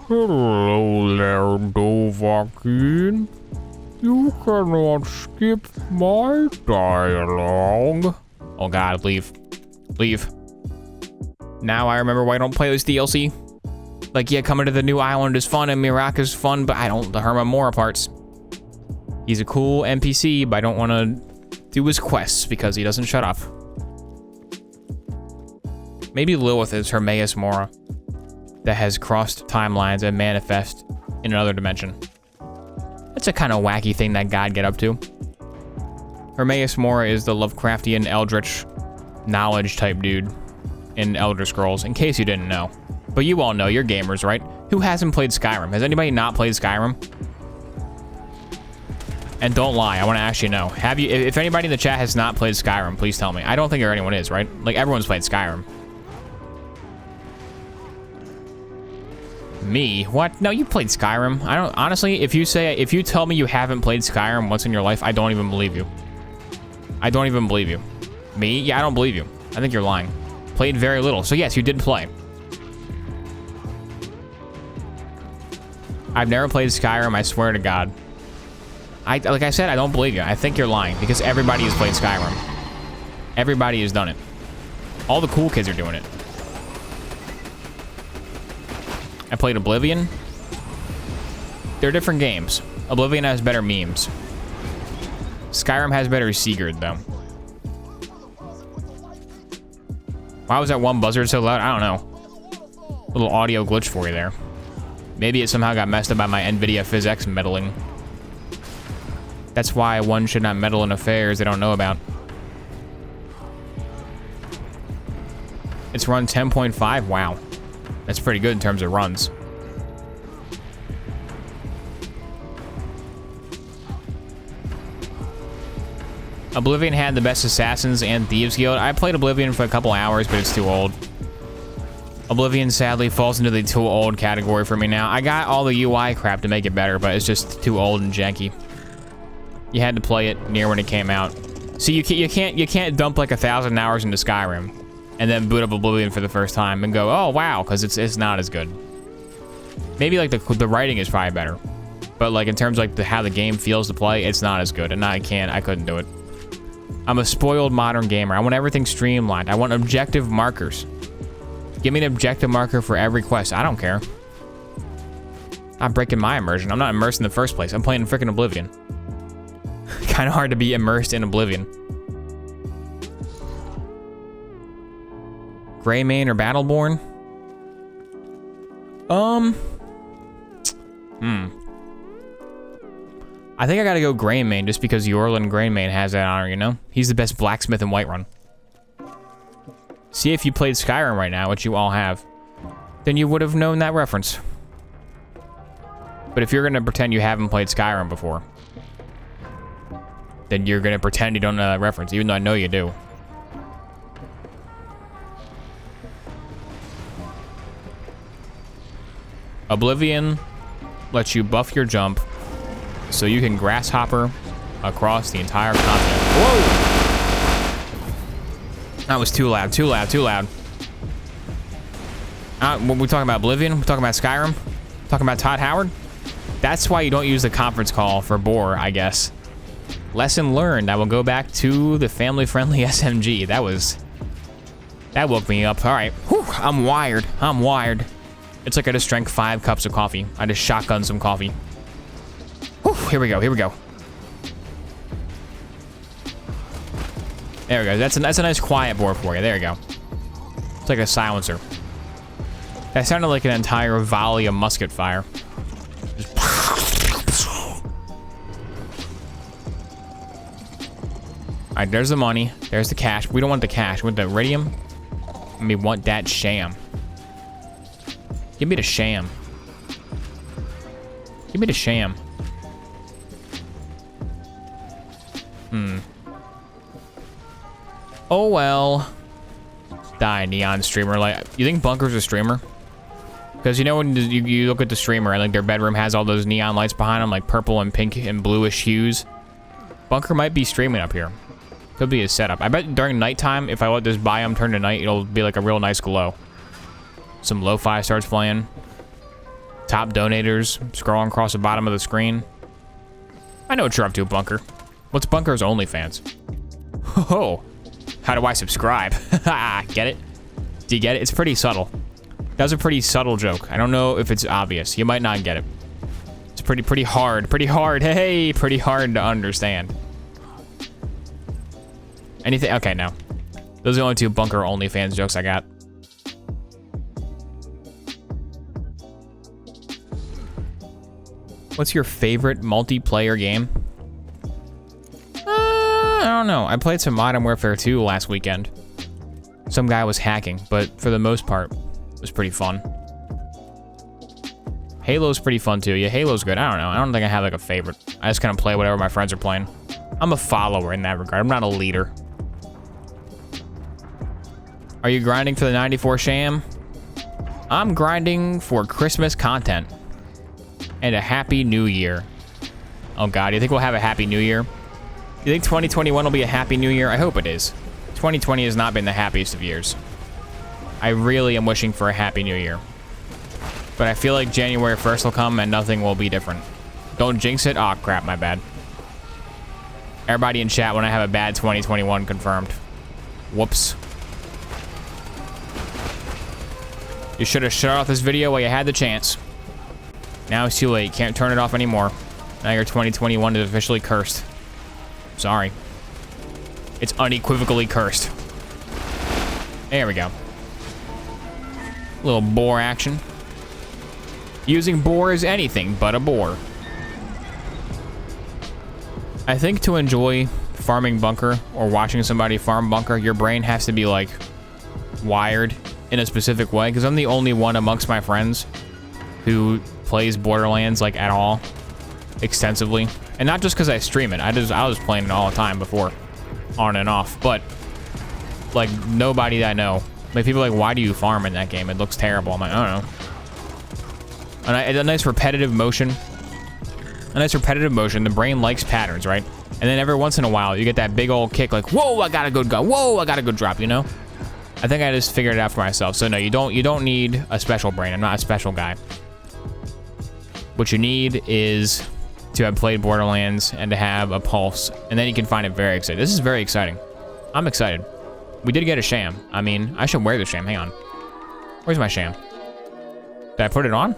Hello there, Dovahkiin. You cannot skip my dialogue. Oh god, leave. Leave. Now I remember why I don't play this DLC. Like, yeah, coming to the new island is fun and Mirak is fun, but I don't the Herman Mora parts. He's a cool NPC, but I don't want to do his quests because he doesn't shut off. Maybe Lilith is Hermaeus Mora that has crossed timelines and manifest in another dimension. That's a kind of wacky thing that God get up to. Hermaeus Mora is the Lovecraftian eldritch knowledge type dude in Elder Scrolls, in case you didn't know. But you all know, you're gamers, right? Who hasn't played Skyrim? Has anybody not played Skyrim? And don't lie, I want to actually know. Have you? If anybody in the chat has not played Skyrim, please tell me. I don't think there anyone is, right? Like, everyone's played Skyrim. Me? What? No, you played Skyrim. I don't, honestly, if you tell me you haven't played Skyrim once in your life, I don't even believe you. I don't even believe you. Me? Yeah, I don't believe you. I think you're lying. Played very little. So yes, you did play. I've never played Skyrim, I swear to God. Like I said, I don't believe you. I think you're lying because everybody has played Skyrim. Everybody has done it. All the cool kids are doing it. I played Oblivion. They're different games. Oblivion has better memes. Skyrim has better Sigurd, though. Why was that one buzzard so loud? I don't know. Little audio glitch for you there. Maybe it somehow got messed up by my NVIDIA PhysX meddling. That's why one should not meddle in affairs they don't know about. It's run 10.5. Wow. That's pretty good in terms of runs. Oblivion had the best Assassins and Thieves Guild. I played Oblivion for a couple hours, but it's too old. Oblivion sadly falls into the too old category for me now. I got all the UI crap to make it better, but it's just too old and janky. You had to play it near when it came out. See, you can't dump like 1,000 hours into Skyrim and then boot up Oblivion for the first time and go, oh wow, because it's not as good. Maybe like the writing is probably better, but like in terms of like how the game feels to play, it's not as good. And I couldn't do it. I'm a spoiled modern gamer. I want everything streamlined. I want objective markers. Give me an objective marker for every quest. I don't care. I'm breaking my immersion. I'm not immersed in the first place. I'm playing freaking Oblivion. Kind of hard to be immersed in Oblivion. Greymane or Battleborn? I think I gotta go Greymane just because Yorlin Greymane has that honor, you know? He's the best blacksmith in Whiterun. See, if you played Skyrim right now, which you all have, then you would have known that reference. But if you're gonna pretend you haven't played Skyrim before, then you're gonna pretend you don't know that reference, even though I know you do. Oblivion lets you buff your jump so you can grasshopper across the entire continent. Whoa! That was too loud, too loud, too loud. When we talking about Oblivion, we're talking about Skyrim, talking about Todd Howard. That's why you don't use the conference call for Boar, I guess. Lesson learned. I will go back to the family-friendly SMG. That woke me up. All right, whew, I'm wired. I'm wired. It's like I just drank 5 cups of coffee. I just shotgunned some coffee. Whew, here we go. Here we go. There we go. That's a nice quiet board for you. There you go. It's like a silencer. That sounded like an entire volley of musket fire. Just all right, there's the money. There's the cash. We don't want the cash. We want the iridium. And we want that sham. Give me the sham. Give me the sham. Oh well. Die, neon streamer. Like, you think Bunker's a streamer? Because you know when you look at the streamer and like their bedroom has all those neon lights behind them, like purple and pink and bluish hues. Bunker might be streaming up here. Could be his setup. I bet during nighttime, if I let this biome turn to night, it'll be like a real nice glow. Some lo-fi starts playing. Top donators scrolling across the bottom of the screen. I know what you're up to, Bunker. What's Bunker's OnlyFans? Oh, how do I subscribe? Get it? Do you get it? It's pretty subtle. That was a pretty subtle joke. I don't know if it's obvious. You might not get it. It's pretty hard. Pretty hard. Hey, pretty hard to understand. Anything? Okay, no. Those are the only two bunker OnlyFans jokes I got. What's your favorite multiplayer game? I don't know. I played some Modern Warfare 2 last weekend. Some guy was hacking, but for the most part, it was pretty fun. Halo's pretty fun too. Yeah, Halo's good. I don't know. I don't think I have like a favorite. I just kind of play whatever my friends are playing. I'm a follower in that regard. I'm not a leader. Are you grinding for the 94 sham? I'm grinding for Christmas content. And a happy new year. Oh God, do you think we'll have a happy new year? You think 2021 will be a happy new year? I hope it is. 2020 has not been the happiest of years. I really am wishing for a happy new year. But I feel like January 1st will come and nothing will be different. Don't jinx it. Oh crap, my bad. Everybody in chat when I have a bad 2021 confirmed. Whoops. You should have shut off this video while you had the chance. Now it's too late. Can't turn it off anymore. Now your 2021 is officially cursed. Sorry. It's unequivocally cursed. There we go. Little boar action. Using boar as anything but a boar. I think to enjoy farming bunker or watching somebody farm bunker, your brain has to be like wired in a specific way, because I'm the only one amongst my friends who plays Borderlands like at all extensively. And not just because I stream it. I was playing it all the time before, on and off. But like nobody that I know, like people are like, why do you farm in that game? It looks terrible. I'm like, I don't know. And a nice repetitive motion. A nice repetitive motion. The brain likes patterns, right? And then every once in a while, you get that big old kick, like, whoa, I got a good gun. Whoa, I got a good drop. You know? I think I just figured it out for myself. So no, you don't need a special brain. I'm not a special guy. What you need is to have played Borderlands and to have a pulse, and then you can find it very exciting. This is very exciting. I'm excited. We did get a sham. I mean, I should wear the sham. Hang on. Where's my sham? Did I put it on?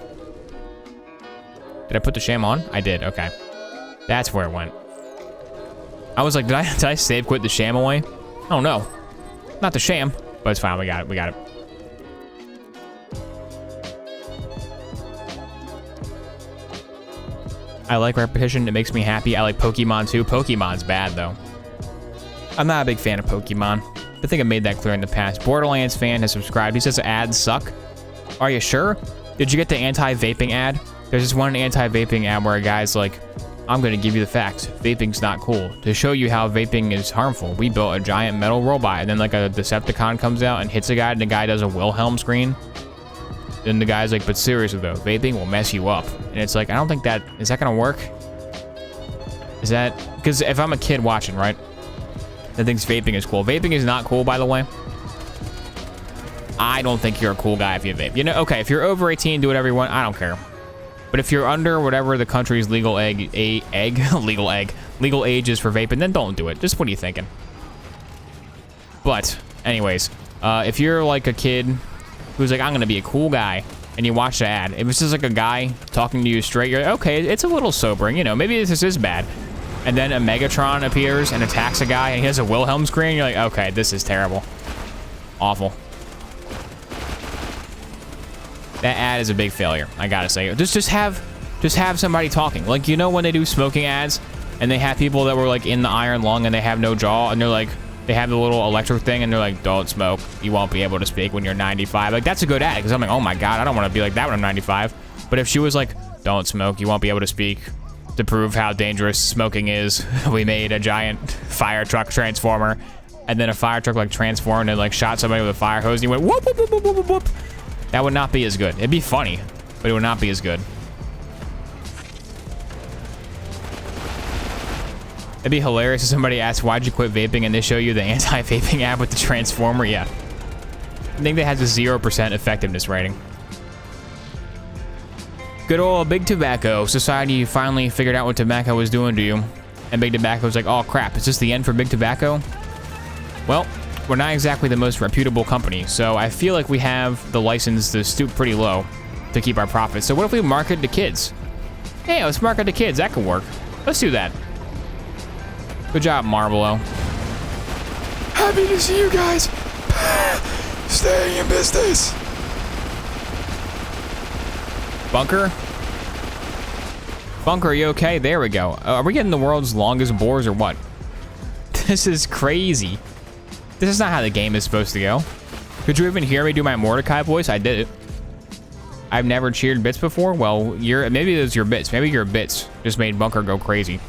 Did I put the sham on? I did. Okay. That's where it went. I was like, did I save quit the sham away? Oh no. Not the sham. But it's fine. We got it. We got it. I like repetition. It makes me happy. I like Pokemon too. Pokemon's bad though. I'm not a big fan of Pokemon. I think I made that clear in the past. Borderlands fan has subscribed. He says ads suck. Are you sure? Did you get the anti-vaping ad? There's this one anti-vaping ad where a guy's like, I'm gonna give you the facts. Vaping's not cool. To show you how vaping is harmful, we built a giant metal robot. And then like a Decepticon comes out and hits a guy, and the guy does a Wilhelm scream. Then the guy's like, but seriously though, vaping will mess you up. And it's like, I don't think is that gonna work? Is that, because if I'm a kid watching, right, that thinks vaping is cool. Vaping is not cool, by the way. I don't think you're a cool guy if you vape. You know, okay, if you're over 18, do whatever you want, I don't care. But if you're under whatever the country's legal age is for vaping, then don't do it. Just what are you thinking? But anyways, if you're like a kid who's like, I'm gonna be a cool guy, and you watch the ad, if it's just like a guy talking to you straight, you're like, okay, it's a little sobering, you know, maybe this is bad. And then a Megatron appears and attacks a guy, and he has a Wilhelm scream, you're like, okay, this is terrible. Awful. That ad is a big failure, I gotta say. Just have somebody talking. Like, you know when they do smoking ads, and they have people that were like in the iron lung and they have no jaw, and they're like, they have the little electric thing, and they're like, don't smoke. You won't be able to speak when you're 95. Like, that's a good ad, because I'm like, oh my God, I don't want to be like that when I'm 95. But if she was like, don't smoke, you won't be able to speak. To prove how dangerous smoking is, we made a giant fire truck transformer, and then a fire truck like transformed and like shot somebody with a fire hose, and you went whoop, whoop, whoop, whoop, whoop, whoop. That would not be as good. It'd be funny, but it would not be as good. It'd be hilarious if somebody asks, why'd you quit vaping, and they show you the anti-vaping app with the transformer. Yeah. I think that has a 0% effectiveness rating. Good old Big Tobacco. Society finally figured out what tobacco was doing to you. And Big Tobacco was like, oh crap, is this the end for Big Tobacco? Well, we're not exactly the most reputable company, so I feel like we have the license to stoop pretty low to keep our profits. So what if we market to kids? Hey, let's market to kids. That could work. Let's do that. Good job, Marvelo. Happy to see you guys staying in business. Bunker? Bunker, are you okay? There we go. Are we getting the world's longest boars or what? This is crazy. This is not how the game is supposed to go. Could you even hear me do my Mordecai voice? I did it. I've never cheered bits before. Well, maybe it was your bits. Maybe your bits just made Bunker go crazy.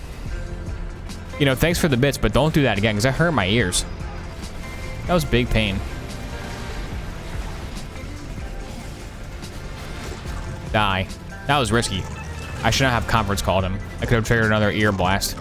You know, thanks for the bits, but don't do that again because that hurt my ears. That was big pain. Die. That was risky. I should not have conference called him. I could have triggered another ear blast.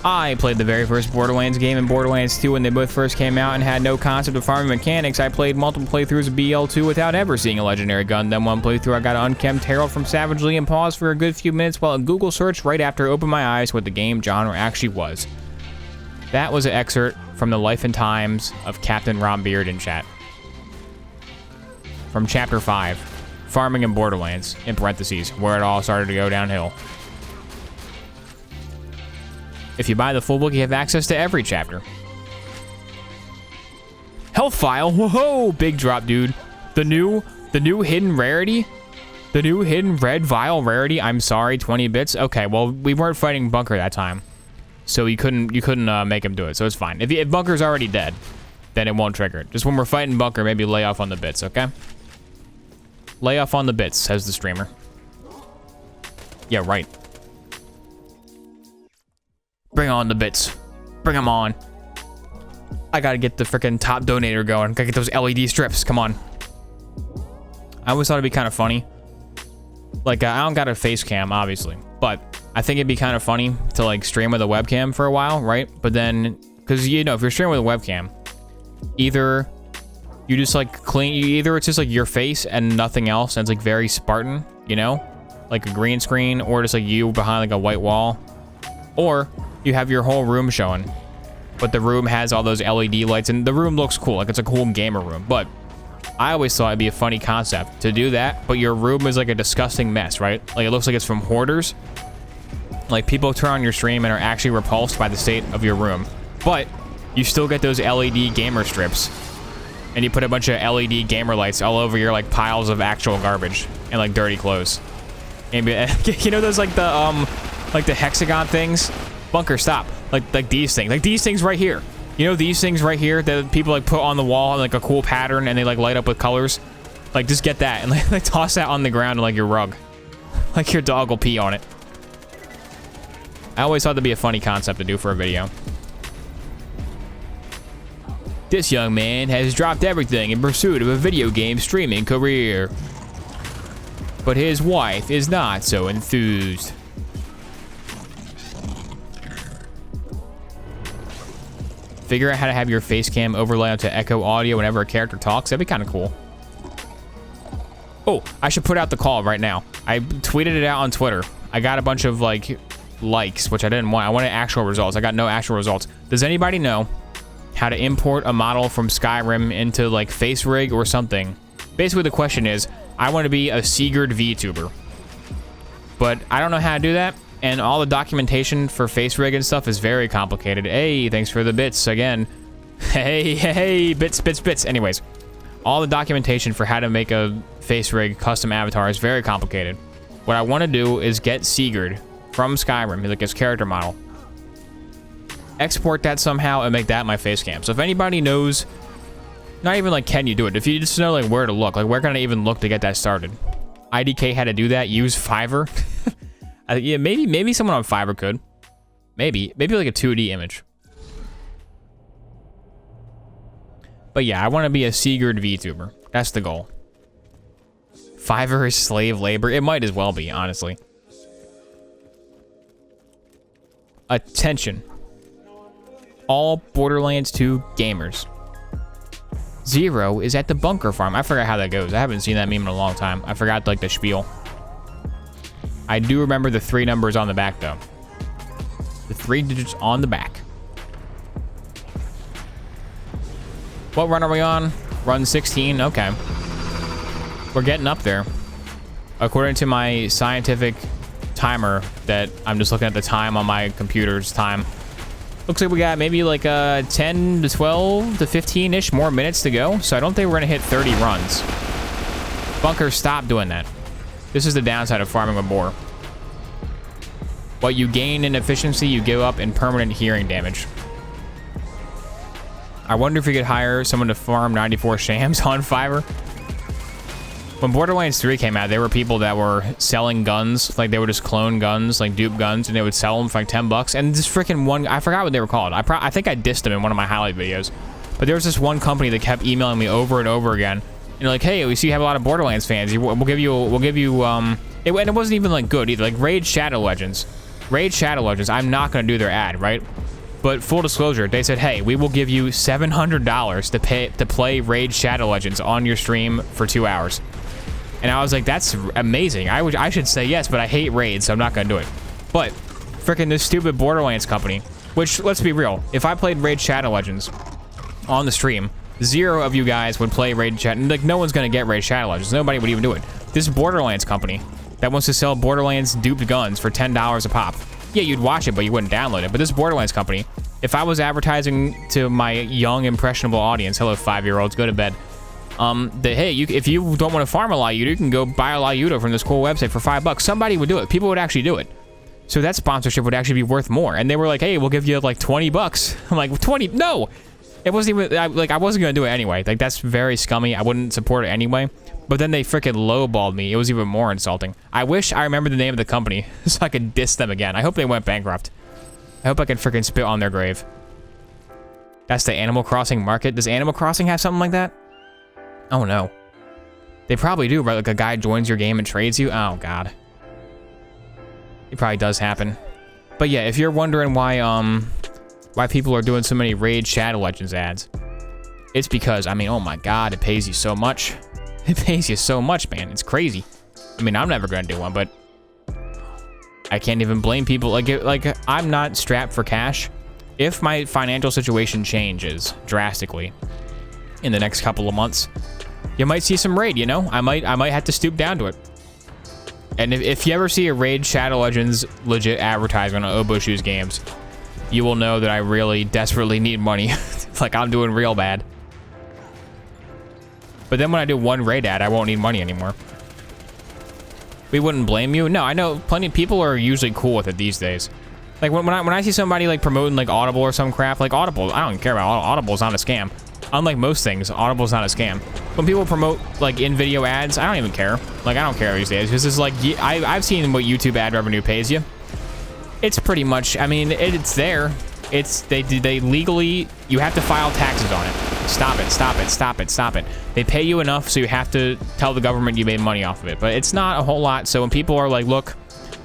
I played the very first Borderlands game in Borderlands 2 when they both first came out and had no concept of farming mechanics. I played multiple playthroughs of BL2 without ever seeing a legendary gun. Then one playthrough I got an unkempt Herald from Savagely and paused for a good few minutes while a Google search right after opened my eyes what the game genre actually was. That was an excerpt from the life and times of Captain Ron Beard in chat. From Chapter 5, Farming in Borderlands, in parentheses, where it all started to go downhill. If you buy the full book, you have access to every chapter. Health file, whoa, big drop, dude. The new hidden rarity, the new hidden red vial rarity. I'm sorry, 20 bits. Okay, well we weren't fighting Bunker that time, so you couldn't make him do it. So it's fine. If Bunker's already dead, then it won't trigger it. Just when we're fighting Bunker, maybe lay off on the bits, okay? Lay off on the bits, says the streamer. Yeah, right. Bring on the bits. Bring them on. I gotta get the freaking top donator going. Gotta get those LED strips. Come on. I always thought it'd be kind of funny. Like, I don't got a face cam, obviously. But I think it'd be kind of funny to, like, stream with a webcam for a while, right? But then, because, you know, if you're streaming with a webcam, either you just, like, either it's just, like, your face and nothing else, and it's, like, very Spartan, you know? Like a green screen, or just, like, you behind, like, a white wall. Or you have your whole room showing, but the room has all those LED lights, and the room looks cool. Like, it's a cool gamer room. But I always thought it'd be a funny concept to do that, but your room is like a disgusting mess, right? Like, it looks like it's from hoarders. Like, people turn on your stream and are actually repulsed by the state of your room. But you still get those LED gamer strips, and you put a bunch of LED gamer lights all over your, like, piles of actual garbage and, like, dirty clothes. And, you know those, like the hexagon things? Bunker, stop. Like these things. Like these things right here. You know these things right here that people, like, put on the wall in, like, a cool pattern and they, like, light up with colors? Like, just get that and, like, toss that on the ground in, like, your rug. Like your dog will pee on it. I always thought that'd be a funny concept to do for a video. This young man has dropped everything in pursuit of a video game streaming career. But his wife is not so enthused. Figure out how to have your face cam overlay onto echo audio whenever a character talks. That'd be kind of cool. Oh, I should put out the call right now. I tweeted it out on Twitter. I got a bunch of, like, likes, which I didn't want. I wanted actual results. I got no actual results. Does anybody know how to import a model from Skyrim into, like, face rig or something? Basically, the question is, I want to be a Sigurd VTuber, but I don't know how to do that. And all the documentation for face rig and stuff is very complicated. Hey, thanks for the bits again. Hey, bits. Anyways, all the documentation for how to make a face rig custom avatar is very complicated. What I want to do is get Sigurd from Skyrim, like his character model, export that somehow and make that my face cam. So if anybody knows, not even like can you do it, if you just know like where to look, like where can I even look to get that started? IDK had to do that. Use Fiverr. Yeah, maybe someone on Fiverr could. Maybe like a 2D image. But yeah, I want to be a Sigurd VTuber. That's the goal. Fiverr is slave labor. It might as well be, honestly. Attention. All Borderlands 2 gamers. Zero is at the bunker farm. I forgot how that goes. I haven't seen that meme in a long time. I forgot, like, the spiel. I do remember the 3 numbers on the back, though. The 3 digits on the back. What run are we on? Run 16, okay. We're getting up there. According to my scientific timer that I'm just looking at the time on my computer's time. Looks like we got maybe like 10 to 12 to 15-ish more minutes to go. So I don't think we're gonna hit 30 runs. Bunker, stop doing that. This is the downside of farming with boar. What you gain in efficiency, you give up in permanent hearing damage. I wonder if we could hire someone to farm 94 shams on Fiverr. When Borderlands 3 came out, there were people that were selling guns, like they would just clone guns, like dupe guns, and they would sell them for like 10 bucks. And this freaking one, I forgot what they were called. I think I dissed them in one of my highlight videos. But there was this one company that kept emailing me over and over again. And they're like, hey, we see you have a lot of Borderlands fans. We'll give you, and it wasn't even like good either. Like Raid Shadow Legends. Raid Shadow Legends, I'm not gonna do their ad, right? But full disclosure, they said, hey, we will give you $700 to play Raid Shadow Legends on your stream for 2 hours. And I was like, that's amazing. I should say yes, but I hate raids, so I'm not gonna do it. But freaking this stupid Borderlands company, which, let's be real, if I played Raid Shadow Legends on the stream, 0 of you guys would play Raid Shadow. Like, no one's gonna get Raid Shadow Legends. Nobody would even do it. This Borderlands company that wants to sell Borderlands duped guns for $10 a pop. Yeah, you'd watch it, but you wouldn't download it. But this Borderlands company, if I was advertising to my young, impressionable audience, hello 5-year-olds, go to bed. Hey, if you don't want to farm a Lyudo, you can go buy a Lyudo from this cool website for $5. Somebody would do it. People would actually do it. So that sponsorship would actually be worth more. And they were like, hey, we'll give you like $20. I'm like, 20? No! It wasn't even, I wasn't going to do it anyway. Like, that's very scummy. I wouldn't support it anyway. But then they freaking lowballed me. It was even more insulting. I wish I remembered the name of the company so I could diss them again. I hope they went bankrupt. I hope I can freaking spit on their grave. That's the Animal Crossing market. Does Animal Crossing have something like that? Oh no. They probably do, right? Like a guy joins your game and trades you? Oh god. It probably does happen. But yeah, if you're wondering why people are doing so many Raid Shadow Legends ads, it's because, I mean, oh my god, it pays you so much. It pays you so much, man. It's crazy. I mean, I'm never gonna do one, but I can't even blame people. Like I'm not strapped for cash. If my financial situation changes drastically in the next couple of months, you might see some raid, you know? I might have to stoop down to it. And if you ever see a Raid Shadow Legends legit advertisement on Obo Shoes Games, you will know that I really desperately need money. Like, I'm doing real bad. But then when I do one raid ad, I won't need money anymore. We wouldn't blame you. No, I know plenty of people are usually cool with it these days. Like, when I see somebody, like, promoting, like, Audible or some crap, like, Audible, I don't care about Audible. It's not a scam. Unlike most things, Audible's not a scam. When people promote, like, in-video ads, I don't even care. Like, I don't care these days. Because it's like, I've seen what YouTube ad revenue pays you. It's pretty much, I mean, it's there. They legally, you have to file taxes on it. Stop it, stop it, stop it, stop it. They pay you enough, so you have to tell the government you made money off of it. But it's not a whole lot. So when people are like, look,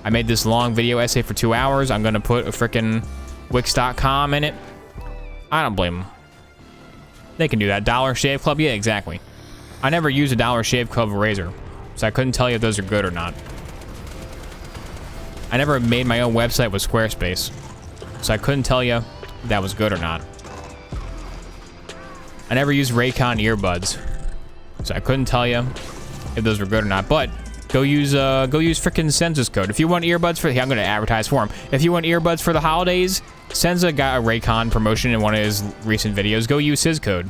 I made this long video essay for 2 hours. I'm going to put a freaking Wix.com in it. I don't blame them. They can do that. Dollar Shave Club? Yeah, exactly. I never use a Dollar Shave Club razor, so I couldn't tell you if those are good or not. I never made my own website with Squarespace, so I couldn't tell you if that was good or not. I never used Raycon earbuds, so I couldn't tell you if those were good or not. But go use frickin' Senza's code. If you want earbuds for, I'm gonna advertise for him. If you want earbuds for the holidays, Senza got a Raycon promotion in one of his recent videos. Go use his code.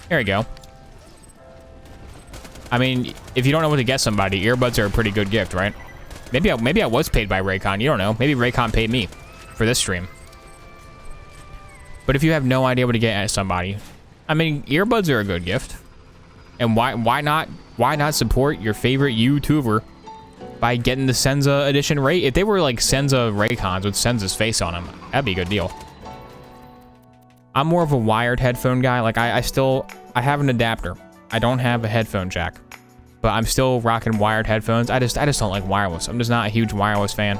There you go. I mean, if you don't know what to get somebody, earbuds are a pretty good gift, right? Maybe I was paid by Raycon. You don't know. Maybe Raycon paid me for this stream. But if you have no idea what to get at somebody, I mean, earbuds are a good gift. And why not support your favorite YouTuber by getting the Senza edition Ray? If they were like Senza Raycons with Senza's face on them, that'd be a good deal. I'm more of a wired headphone guy. Like I have an adapter. I don't have a headphone jack, but I'm still rocking wired headphones. I just don't like wireless. I'm just not a huge wireless fan.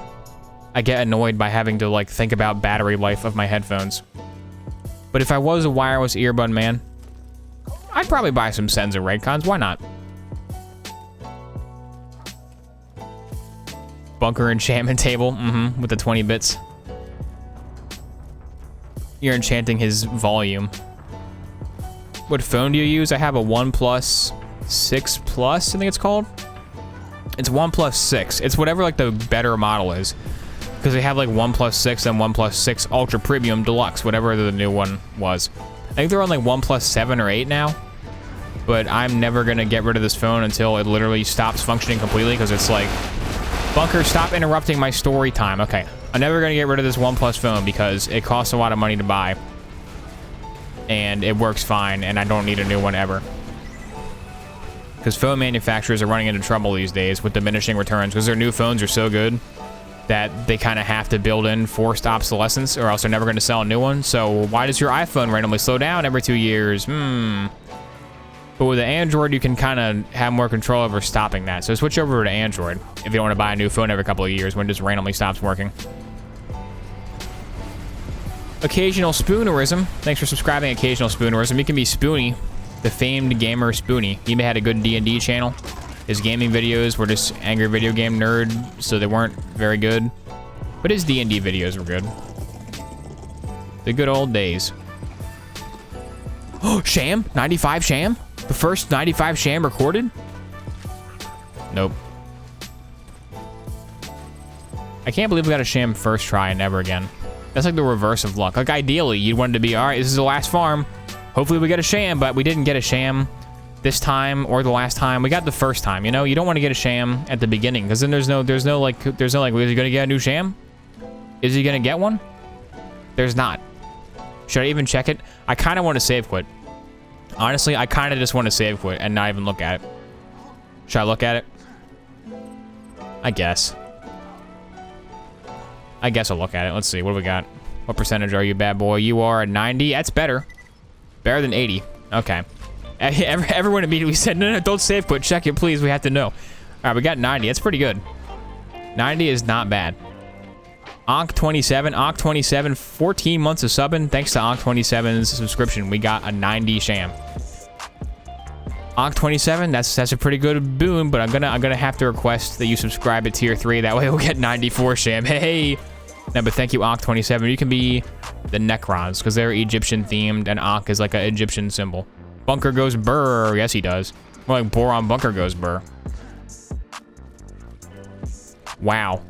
I get annoyed by having to like think about battery life of my headphones. But if I was a wireless earbud man, I'd probably buy some Senza Raycons. Why not? Bunker enchantment table, with the 20 bits. You're enchanting his volume. what phone do you use? I have a OnePlus 6 Plus, I think it's called. It's OnePlus 6. It's whatever like the better model is. Because they have like OnePlus 6 and OnePlus 6 Ultra Premium Deluxe, whatever the new one was. I think they're on like OnePlus 7 or 8 now. But I'm never gonna get rid of this phone until it literally stops functioning completely, because it's like, Bunker, stop interrupting my story time. Okay, I'm never gonna get rid of this OnePlus phone because it costs a lot of money to buy. And it works fine, and I don't need a new one ever. Because phone manufacturers are running into trouble these days with diminishing returns, because their new phones are so good that they kind of have to build in forced obsolescence, or else they're never gonna sell a new one. So why does your iPhone randomly slow down every 2 years? But with the Android, you can kind of have more control over stopping that. So switch over to Android if you don't want to buy a new phone every couple of years when it just randomly stops working. Occasional Spoonerism. Thanks for subscribing, Occasional Spoonerism. You can be Spoony, the famed gamer Spoony. He had a good D&D channel. His gaming videos were just angry video game nerd, so they weren't very good. But his D&D videos were good. The good old days. Oh, Sham? 95 Sham? The first 95 Sham recorded? Nope. I can't believe we got a Sham first try and never again. That's like the reverse of luck. Like ideally, you'd want it to be, all right, this is the last farm. Hopefully we get a Sham, but we didn't get a Sham this time or the last time. We got the first time, you know? You don't want to get a Sham at the beginning, because then there's no like, is he gonna get a new Sham? Is he gonna get one? There's not. Should I even check it? I kind of want to save quit. Honestly, I kind of just want to save quit and not even look at it. Should I look at it? I guess. I guess I'll look at it. Let's see. What do we got? What percentage are you, bad boy? You are at 90. That's better. Better than 80. Okay. Everyone immediately said, no, don't save quit. Check it, please. We have to know. All right, we got 90. That's pretty good. 90 is not bad. Onk27, 14 months of subbing. Thanks to Onk27's subscription, we got a 90 Sham. Onk27, that's a pretty good boon, but I'm gonna have to request that you subscribe to tier 3. That way we'll get 94 Sham. Hey. No, but thank you, Onk27. You can be the Necrons, because they're Egyptian themed, and Onk is like an Egyptian symbol. Bunker goes burr. Yes, he does. More like Boron Bunker goes burr. Wow.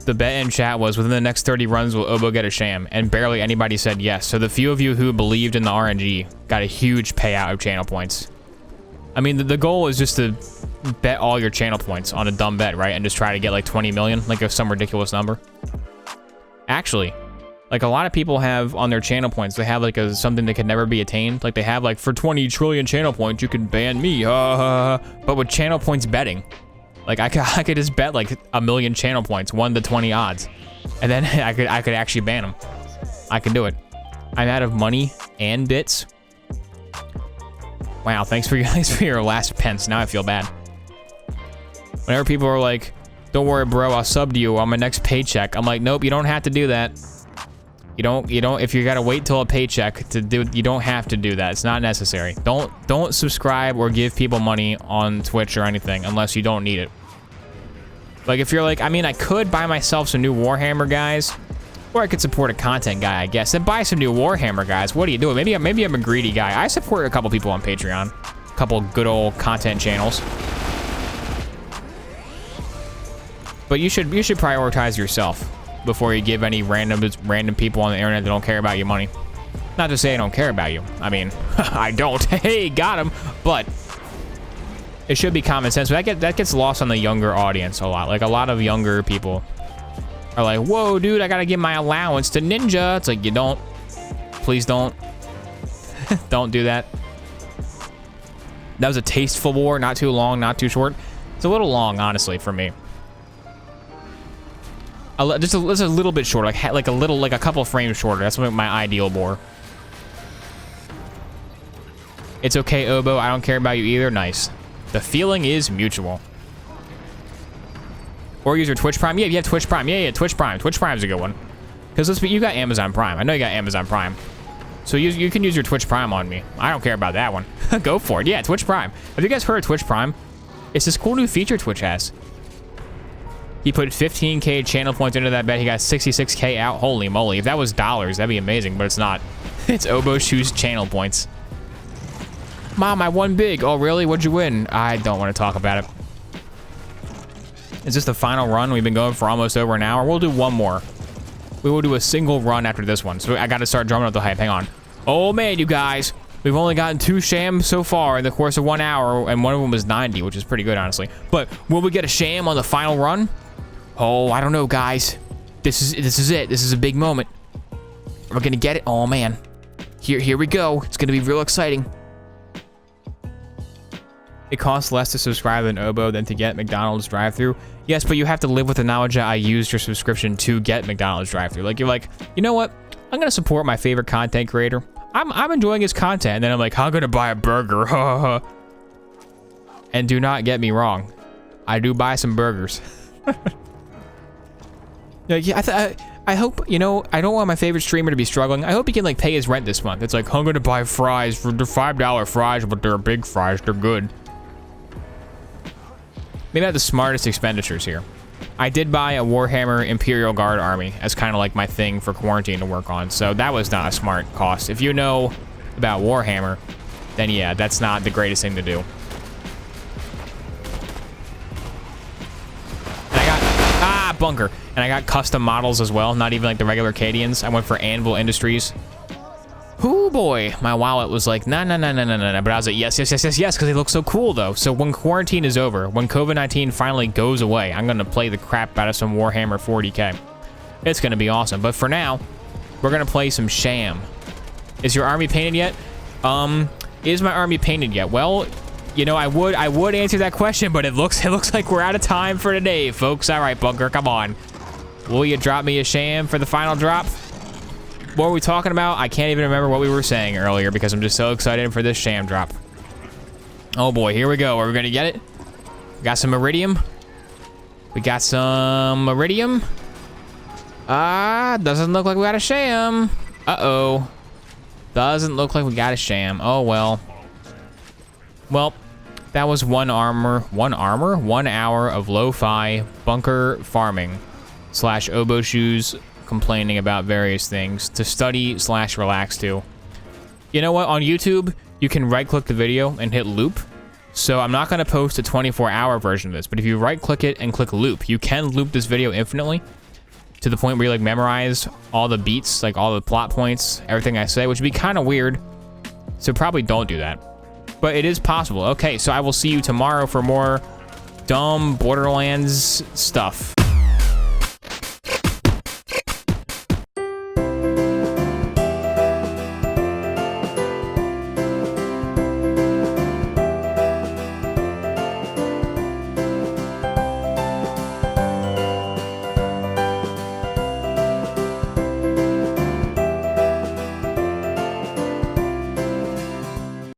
The bet in chat was within the next 30 runs will Obo get a Sham, and barely anybody said yes. So the few of you who believed in the RNG got a huge payout of channel points. I mean, the goal is just to bet all your channel points on a dumb bet, right? And just try to get like 20 million, like some ridiculous number. Actually, like a lot of people have on their channel points, they have like something that could never be attained. Like they have like, for 20 trillion channel points, you can ban me. But with channel points betting, like I could just bet like 1 million channel points, 1 to 20 odds, and then I could actually ban them. I can do it. I'm out of money and bits. Wow, thanks for your last pence. Now I feel bad. Whenever people are like, "Don't worry, bro, I'll sub to you on my next paycheck," I'm like, "Nope, you don't have to do that. You don't. If you gotta wait till a paycheck to do, you don't have to do that. It's not necessary. Don't subscribe or give people money on Twitch or anything unless you don't need it. Like if you're like, I mean, I could buy myself some new Warhammer guys, or I could support a content guy, I guess. Then buy some new Warhammer guys. What are you doing? Maybe I'm a greedy guy. I support a couple people on Patreon, a couple good old content channels. But you should prioritize yourself before you give any random people on the internet that don't care about your money. Not to say I don't care about you. I mean, I don't. Hey, got him. But it should be common sense. But that gets lost on the younger audience a lot. Like a lot of younger people are like, "Whoa, dude, I gotta give my allowance to Ninja." It's like, you don't. Please don't. Don't do that. That was a tasteful war. Not too long, not too short. It's a little long, honestly, for me. Just a little bit shorter, like a couple frames shorter. That's my ideal bore. It's okay, Obo. I don't care about you either. Nice. The feeling is mutual. Or use your Twitch Prime. Yeah, you have Twitch Prime. Yeah, Twitch Prime. Twitch Prime's a good one. Because you got Amazon Prime. I know you got Amazon Prime. So you can use your Twitch Prime on me. I don't care about that one. Go for it. Yeah, Twitch Prime. Have you guys heard of Twitch Prime? It's this cool new feature Twitch has. He put 15K channel points into that bet. He got 66K out. Holy moly. If that was dollars, that'd be amazing, but it's not. It's Obo Shoes channel points. Mom, I won big. Oh, really? What'd you win? I don't want to talk about it. Is this the final run? We've been going for almost over an hour. We'll do one more. We will do a single run after this one. So I got to start drumming up the hype. Hang on. Oh, man, you guys. We've only gotten 2 shams so far in the course of 1 hour, and one of them was 90, which is pretty good, honestly. But will we get a sham on the final run? Oh, I don't know, guys. This is it. This is a big moment. We're gonna get it. Oh man, here we go. It's gonna be real exciting. It costs less to subscribe than Obo than to get McDonald's drive-thru. Yes, but you have to live with the knowledge that I used your subscription to get McDonald's drive-thru. Like, you're like, you know what? I'm gonna support my favorite content creator. I'm enjoying his content, and then I'm like, I'm gonna buy a burger. And do not get me wrong, I do buy some burgers. Yeah, I hope, you know, I don't want my favorite streamer to be struggling. I hope he can, like, pay his rent this month. It's like, I'm gonna buy fries. They're $5 fries, but they're big fries. They're good. Maybe not the smartest expenditures here. I did buy a Warhammer Imperial Guard army as kind of like my thing for quarantine to work on, so that was not a smart cost. If you know about Warhammer, then yeah, that's not the greatest thing to do. And I got, bunker. And I got custom models as well, not even like the regular Cadians. I went for Anvil Industries. Hoo boy, my wallet was like, nah, but I was like, yes, because they look so cool though. So when quarantine is over, when COVID-19 finally goes away, I'm gonna play the crap out of some Warhammer 40K. It's gonna be awesome, but for now, we're gonna play some sham. Is your army painted yet? Is my army painted yet? Well, you know, I would answer that question, but it looks like we're out of time for today, folks. All right, Bunker, come on. Will you drop me a sham for the final drop? What were we talking about? I can't even remember what we were saying earlier because I'm just so excited for this sham drop. Oh boy, here we go. Are we gonna get it? We got some iridium. We got some iridium. Doesn't look like we got a sham. Uh-oh. Doesn't look like we got a sham. Oh well. Well, that was 1 hour of Lofi bunker farming / oboe shoes complaining about various things to study / relax to. You know what? On YouTube, you can right-click the video and hit loop. So I'm not going to post a 24-hour version of this, but if you right-click it and click loop, you can loop this video infinitely to the point where you like memorize all the beats, like all the plot points, everything I say, which would be kind of weird. So probably don't do that. But it is possible. Okay, so I will see you tomorrow for more dumb Borderlands stuff.